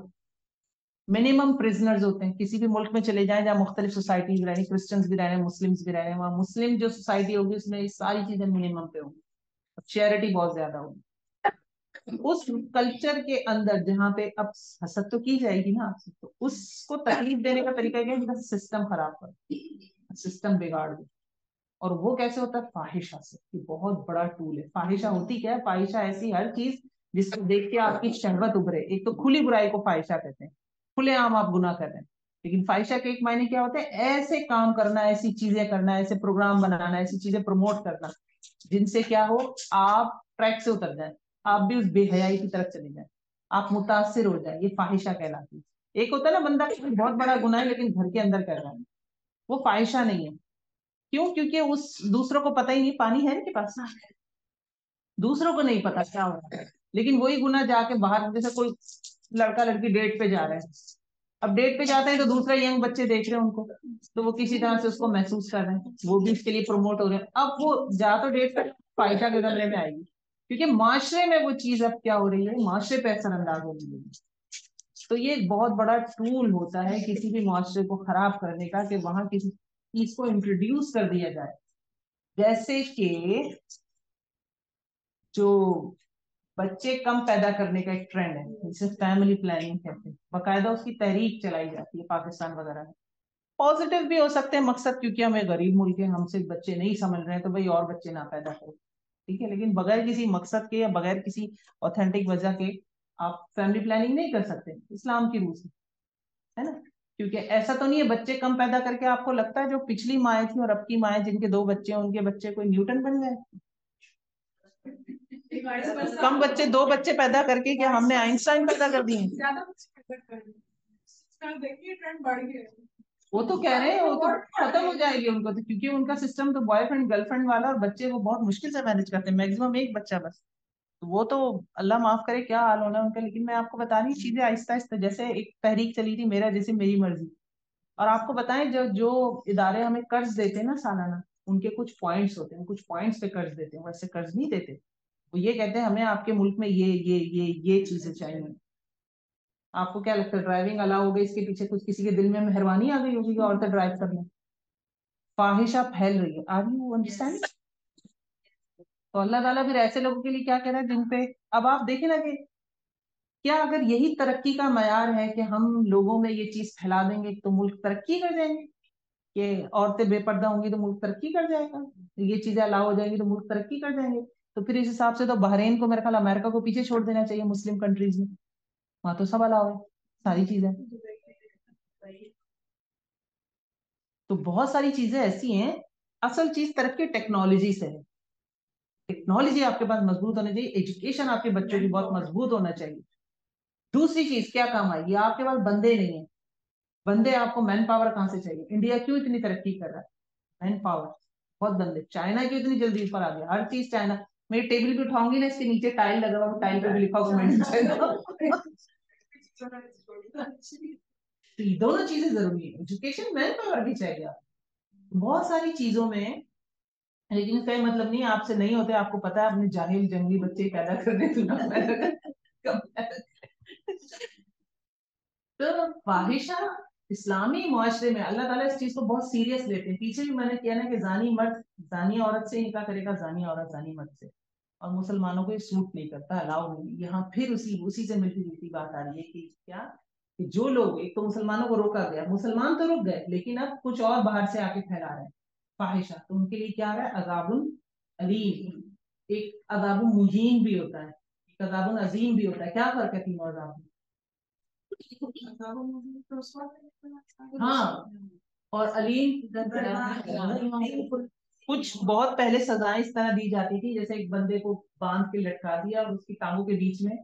منیمم پرزنرز ہوتے ہیں. کسی بھی ملک میں چلے جائیں جہاں مختلف سوسائٹیز رہ رہی، کرسچنز بھی رہ رہے ہیں، مسلمز بھی رہ رہے ہیں، وہاں مسلم جو سوسائٹی ہوگی اس میں یہ ساری چیزیں منیمم پہ ہوگی، چیریٹی بہت زیادہ ہوگی. اس کلچر کے اندر جہاں پہ اب حسد تو کی جائے گی نا آپ سے، تو اس کو تکلیف دینے کا طریقہ کیا ہے؟ سسٹم خراب کر، سسٹم بگاڑ دے. اور وہ کیسے ہوتا ہے؟ فاحشہ سے. یہ بہت بڑا ٹول ہے. فاحشہ ہوتی کیا ہے؟ فاحشہ ایسی ہر چیز جس کو دیکھ کے آپ کی شہوت ابھرے. ایک تو کھلی برائی کو فاحشہ کہتے ہیں، کھلے عام آپ گناہ کر رہے ہیں. لیکن فاحشہ کے ایک معنی کیا ہوتے ہیں؟ ایسے کام کرنا، ایسی چیزیں کرنا، ایسے پروگرام بنانا، ایسی چیزیں پروموٹ کرنا جن سے کیا ہو، آپ ٹریک سے اتر جائیں، آپ بھی اس بے حیائی کی طرف چلے جائیں، آپ متاثر ہو جائیں. یہ فاحشہ کہلاتی ہے. ایک ہوتا ہے نا بندہ بہت بڑا گناہ ہے لیکن گھر کے اندر کر رہا ہے، وہ فاحشہ نہیں ہے. کیوں؟ کیونکہ اس دوسروں کو پتہ ہی نہیں. پانی ہے نا کے پاس، دوسروں کو نہیں پتا کیا ہو رہا ہے، لیکن وہی گناہ جا کے باہر، جیسے کوئی لڑکا لڑکی ڈیٹ پہ جا رہے ہیں، اب ڈیٹ پہ جاتے ہیں تو دوسرا ینگ بچے دیکھ رہے ہیں ان کو، تو وہ کسی طرح سے اس کو محسوس کر رہے ہیں، وہ بھی اس کے لیے پروموٹ ہو رہے ہیں. اب وہ جا تو ڈیٹ پہ فاحشہ کے کمرے میں آئے گی، کیونکہ معاشرے میں وہ چیز اب کیا ہو رہی ہے، معاشرے پہ اثر انداز ہو رہی ہے. تو یہ ایک بہت بڑا ٹول ہوتا ہے کسی بھی معاشرے کو خراب کرنے کا، کہ وہاں کسی چیز کو انٹروڈیوس کر دیا جائے. جیسے کہ جو بچے کم پیدا کرنے کا ایک ٹرینڈ ہے، جسے فیملی پلاننگ کہتے ہیں، باقاعدہ اس کی تحریک چلائی جاتی ہے پاکستان وغیرہ میں. پازیٹیو بھی ہو سکتے ہیں مقصد، کیونکہ ہمیں غریب ملک ہے، ہم سے بچے نہیں سمجھ رہے ہیں تو بھائی اور بچے نہ پیدا کرو، ٹھیک ہے. لیکن بغیر کسی مقصد کے یا بغیر کسی اوتھینٹک وجہ کے آپ فیملی پلاننگ نہیں کر سکتے اسلام کی روح سے، ہے نا. کیونکہ ایسا تو نہیں ہے بچے کم پیدا کر کے آپ کو لگتا ہے جو پچھلی مائیں تھیں اور اب کی مائیں جن کے 2 بچے ہیں ان کے بچے کوئی نیوٹن بن گئے. کم بچے 2 بچے پیدا کر کے کیا ہم نے آئنسٹائن پیدا کر دیے؟ وہ تو کہہ رہے ہیں وہ تو ختم ہو جائے گی ان کو، کیونکہ ان کا سسٹم تو بوائے فرینڈ گرل فرینڈ والا، اور بچے وہ بہت مشکل سے مینج کرتے ہیں، میکسیمم 1 بچہ بس. وہ تو اللہ معاف کرے کیا حال ہونا ان کا. لیکن میں آپ کو بتا رہی چیزیں آہستہ آہستہ، جیسے ایک تحریک چلی تھی میرا جیسے میری مرضی، اور آپ کو بتائیں جو ادارے ہمیں قرض دیتے ہیں نا سالانہ، ان کے کچھ پوائنٹس ہوتے ہیں، کچھ پوائنٹس پہ قرض دیتے ہیں، ویسے قرض نہیں دیتے. وہ یہ کہتے ہیں ہمیں آپ کے ملک میں یہ چیزیں چاہیے. آپ کو کیا لگتا ہے ڈرائیونگ الاؤ ہو گئی، اس کے پیچھے کچھ کسی کے دل میں مہربانی آ گئی ہوگی کہ عورتیں ڈرائیو کر لیں؟ فاحشہ پھیل رہی ہے. Are you understand? تو اللہ تعالیٰ پھر ایسے لوگوں کے لیے کیا کہہ رہا ہے جن پہ اب آپ دیکھیں نا کہ کیا اگر یہی ترقی کا معیار ہے کہ ہم لوگوں میں یہ چیز پھیلا دیں گے تو ملک ترقی کر جائیں گے، کہ عورتیں بے پردہ ہوں گی تو ملک ترقی کر جائے گا، یہ چیزیں الاؤ ہو جائیں گی تو ملک ترقی کر جائیں گے. تو پھر اس حساب سے تو بحرین کو میرے خیال امریکہ کو پیچھے چھوڑ دینا چاہیے مسلم کنٹریز میں، وہاں تو سب الاؤ ہے ساری چیزیں. تو بہت ساری چیزیں ایسی ہیں. اصل چیز ترقی ٹیکنالوجی سے ہے. ٹیکنالوجی آپ کے پاس مضبوط ہونا چاہیے، ایجوکیشن آپ کے بچوں کی بہت مضبوط ہونا چاہیے. دوسری چیز کیا کام آئے گی، آپ کے پاس بندے نہیں ہیں. بندے آپ کو مین پاور کہاں سے چاہیے؟ انڈیا کیوں اتنی ترقی کر رہا ہے؟ مین پاور بہت بندے. چائنا کیوں اتنی جلدی اوپر آ گیا؟ ہر چیز چائنا. میری ٹیبل پہ اٹھاؤں گی نا، اس کے نیچے ٹائل لگا ہوا، ٹائل پہ بھی لکھا ہوگا میڈ ان چائنا. دونوں چیزیں ضروری ہیں، ایجوکیشن مین پاور بھی چاہیے آپ بہت ساری چیزوں میں. لیکن کوئی مطلب نہیں آپ سے نہیں ہوتے، آپ کو پتا ہے اپنے جاہل جنگلی بچے پیدا کرنے تو فاحشہ اسلامی معاشرے میں اللہ تعالیٰ اس چیز کو بہت سیریس لیتے ہیں. پیچھے بھی میں نے کیا نا کہ زانی مرد زانی عورت سے نکاح کرے گا، زانی عورت زانی مرد سے، اور مسلمانوں کو یہ سوٹ نہیں کرتا، الاؤ نہیں. یہاں پھر اسی سے ملتی جلتی بات آ رہی ہے کہ کیا کہ جو لوگ، ایک تو مسلمانوں کو روکا گیا، مسلمان تو رک گئے لیکن اب کچھ اور باہر سے آ کے پھیلا رہے ہیں فاحشہ، تو ان کے لیے کیا ہے عذاب علیم. ایک عذاب مہین بھی ہوتا ہے، ایک عذاب عظیم بھی ہوتا ہے. کیا فرق ہے تینوں عذاب میں؟ ہاں، اور علیم کچھ بہت پہلے سزائیں اس طرح دی جاتی تھی جیسے ایک بندے کو باندھ کے لٹکا دیا اور اس کی ٹانگوں کے بیچ میں،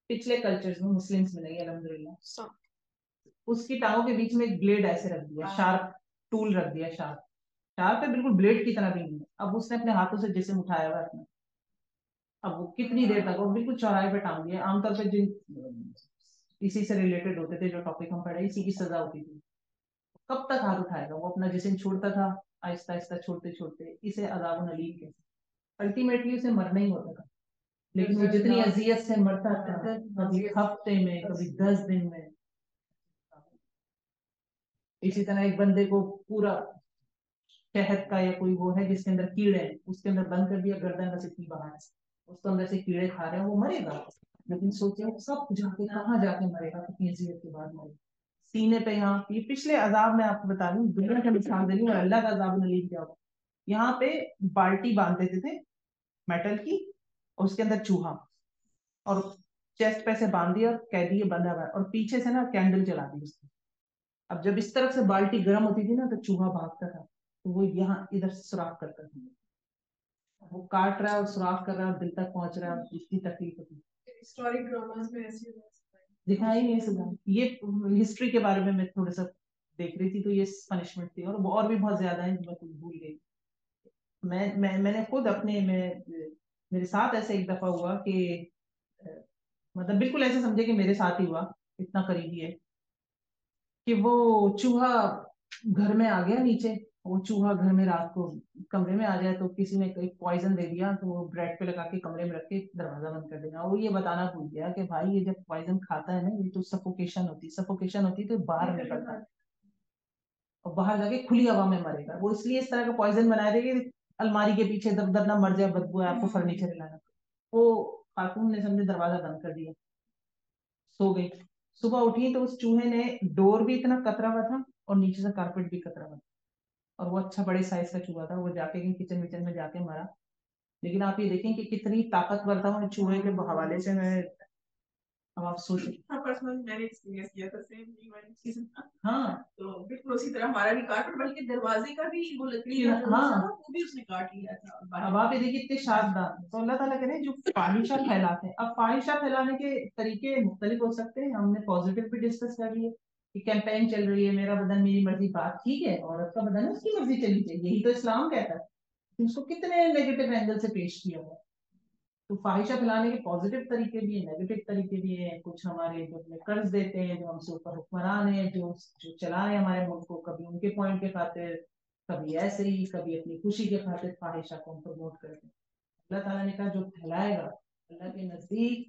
پچھلے کلچرز میں، مسلمس میں نہیں الحمدللہ، اس کی ٹانگوں کے بیچ میں ایک بلیڈ ایسے رکھ دیا، شارپ ٹول رکھ دیا، شارپ پہ بالکل بلیڈ کی طرح بھی نہیں ہے. اب اس نے اپنے ہاتھوں سے جسم اٹھایا ہوا اپنا، اب وہ کتنی دیر تک، وہ بالکل چوراہے پہ ٹانگ دیا. عام طور پہ جن اسی سے ریلیٹڈ ہوتے تھے جو ٹاپک ہم پڑھے، اسی کی سزا ہوتی تھی. کب تک ہاتھ اٹھائے گا؟ وہ اپنا جسم چھوڑتا تھا، آہستہ آہستہ چھوڑتے چھوڑتے. اسے عذاب علیم کہتے ہیں. الٹیمیٹلی اسے مرنا ہی ہوتا تھا، لیکن وہ جتنی اذیت سے مرتا تھا، کبھی ہفتے میں، کبھی 10 دن میں. اسی طرح ایک بندے کو پورا شہد کا یا کوئی وہ ہے جس کے اندر کیڑے ہیں، اس کے اندر بند کر دیا، گردن بس اتنی باہر ہے، اس کے اندر سے کیڑے کھا رہے ہیں، وہ مرے گا. لیکن سوچیں سب جا کے کہاں جا کے مرے گا، کتنی اذیت کے بعد مرے گا. سینے پہ یہاں یہ پچھلے عذاب میں آپ کو بتا دوں، دنیا کا مثال دے رہی ہوں اور اللہ کا عذاب علیم کیا ہوگا. یہاں پہ بالٹی باندھ دیتے تھے میٹل کی، اور اس کے اندر چوہا، اور چیسٹ پہ سے باندھ دیا اور کہہ دیے بندہ ہوا، اور پیچھے سے نا کینڈل جلا دی اس کی. اب جب اس طرف سے بالٹی گرم ہوتی تھی نا تو چوہا بھاگتا تھا، تو وہ یہاں ادھر سوراخ کرتا تھا، وہ کاٹ رہا ہے اور سوراخ کر رہا ہے، دل تک پہنچ رہا ہے، اس کی تکلیف ہوتی ہے. ہسٹورک ڈراماز میں ایسی دکھائی نہیں سزا. یہ ہسٹری کے بارے میں تھوڑا سا دیکھ رہی تھی تو یہ پنشمنٹ تھی، اور بھی بہت زیادہ ہیں جو میں بھول گئی. میں نے خود اپنے میرے ساتھ ایسے ایک دفعہ ہوا کہ مطلب بالکل ایسے سمجھے کہ میرے ساتھ ہی ہوا، اتنا قریبی ہے کہ وہ چوہا گھر میں آ گیا نیچے. وہ چوہا گھر میں رات کو کمرے میں آ جائے تو کسی نے کوئی پوائزن دے دیا تو وہ بریڈ پہ لگا کے کمرے میں رکھ کے دروازہ بند کر دینا. وہ یہ بتانا بھول گیا کہ بھائی یہ جب پوائزن کھاتا ہے نا، یہ تو سفوکیشن ہوتی تو باہر نکلتا ہے اور باہر جا کے کھلی ہوا میں مرے گا. وہ اس لیے اس طرح کا پوائزن بنایا تھے کہ الماری کے پیچھے ادھر ادھر نہ مر جائے، بدبو ہے آپ کو فرنیچر ہلانا. وہ خاتون نے سمجھے دروازہ بند کر دیا، سو گئی. صبح اٹھی تو اس چوہے نے ڈور بھی اتنا کترا ہوا تھا اور نیچے سے کارپیٹ بھی کترا ہوا تھا، اور وہ اچھا بڑے سائز کا چوہا تھا. وہ جا کے کچن وچن میں جا کے مرا. لیکن آپ یہ دیکھیں کہ کتنی طاقتور تھا وہ چوہے کے حوالے سے. میں اب آپ سوچیں، ہاں بالکل اسی طرح ہمارا بھی کاٹ، بلکہ دروازے کا بھی وہ لکڑی کا جو ہاں، تھا وہ بھی اس نے کاٹ لیا تھا. اب آپ یہ دیکھیے اتنے شاردان. تو اللہ تعالیٰ کہہ رہے ہیں جو فاحشہ پھیلاتے ہیں. اب فاحشہ پھیلانے کے طریقے مختلف ہو سکتے ہیں. ہم نے پازیٹیو بھی ڈسکس کر لیے کہ کیمپین چل رہی ہے میرا بدن میری مرضی. بات ٹھیک ہے، عورت کا بدن اس کی مرضی چلی جائے، یہی تو اسلام کہتا ہے. اس کو کتنے نیگیٹو اینگل سے پیش کیا ہوا. تو فاحشہ پھیلانے کے پازیٹیو طریقے بھی ہیں، نیگیٹو طریقے بھی ہیں. کچھ ہمارے جو ہمیں قرض دیتے ہیں، جو ہم سے اوپر حکمران ہیں، جو چلا رہے ہیں ہمارے ملک کو، کبھی ان کے پوائنٹ کے خاطر، کبھی ایسے ہی، کبھی اپنی خوشی کے خاطر فاحشہ کو ہم پروموٹ کرتے ہیں. اللہ تعالیٰ نے کہا جو پھیلائے گا اللہ کے نزدیک،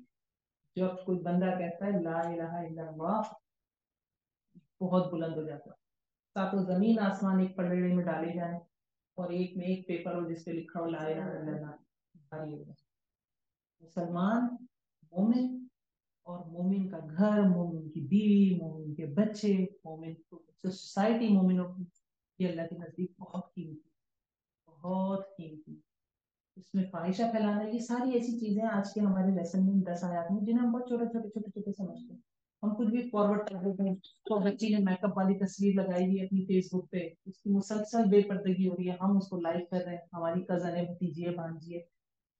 جب کوئی بندہ کہتا ہے لا الہ الا اللہ، بہت بلند ہو جاتا ہے. ساتوں زمین آسمان ایک پلڑے میں ڈالے جائیں اور ایک میں ایک پیپر ہو جس پہ لکھا ہو لا الہ الا اللہ، بھاری ہو جائے. مسلمان، مومن، اور مومن کا گھر، مومن کی بیوی، مومن کے بچے، مومن سوسائٹی مومنوں کی، یہ اللہ کے نزدیک بہت قیمتی، بہت قیمتی. اس میں فاحشہ پھیلانا، یہ ساری ایسی چیزیں آج کے ہمارے لیسن میں 10 آیات میں جنہیں ہم بہت چھوٹے سمجھتے ہیں. ہم کچھ بھی فارورڈ کر دیتے ہیں. تو بچی نے میک اپ والی تصویر لگائی ہوئی ہے اپنی فیس بک پہ، اس کی مسلسل بے پردگی ہو رہی ہے، ہم اس کو لائک کر رہے ہیں. ہماری کزن ہے، بھتیجی ہے، بھانجی ہے،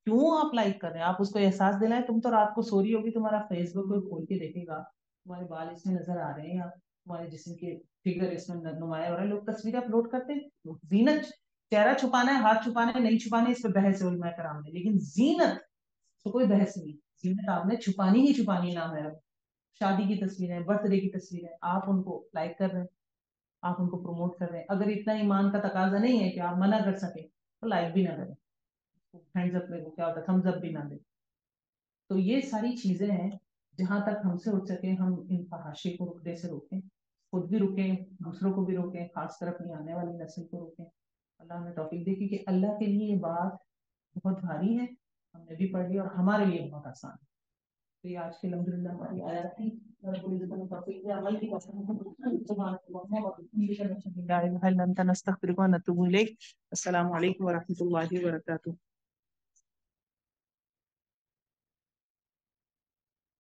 کیوں آپ لائک کر رہے ہیں؟ آپ اس کو احساس دلائیں تم تو رات کو سو رہی ہوگی، تمہارا فیس بک کوئی کھول کے دیکھے گا، تمہارے بال اس میں نظر آ رہے ہیں، یا تمہارے جسم کے فگر اس میں نمایاں ہو رہا ہے. لوگ تصویریں اپلوڈ کرتے ہیں. زینت، چہرہ چھپانا ہے، ہاتھ چھپانا ہے، نہیں چھپانے، اس پہ بحث ہے علماء کرام میں. لیکن زینت تو کوئی بحث نہیں. زینت آپ نے چھپانی ہی چھپانی نہ ہے. شادی کی تصویریں، برتھ ڈے کی تصویریں، آپ ان کو لائک کر رہے ہیں، آپ ان کو پروموٹ کر رہے ہیں. اگر اتنا ایمان کا تقاضا نہیں ہے کہ آپ منع کر سکیں تو لائک بھی نہ کریں، ہینڈز اپ میں کیا ہوتا ہے، تھمز اپ بھی نہ دیں. تو یہ ساری چیزیں ہیں، جہاں تک ہم سے ہو سکے ہم ان فحاشی کو رکنے سے روکیں، خود بھی روکیں، دوسروں کو بھی روکیں، خاص کر اپنی آنے والی نسل کو روکیں. اللہ ہمیں توفیق دے کہ اللہ کے لیے یہ بات بہت بھاری ہے، ہم نے بھی پڑھ لی اور ہمارے لیے بہت آسان ہے. تو یہ آج کی الحمدللہ ہماری آیات تھی. السلام علیکم ورحمۃ اللہ وبرکاتہ.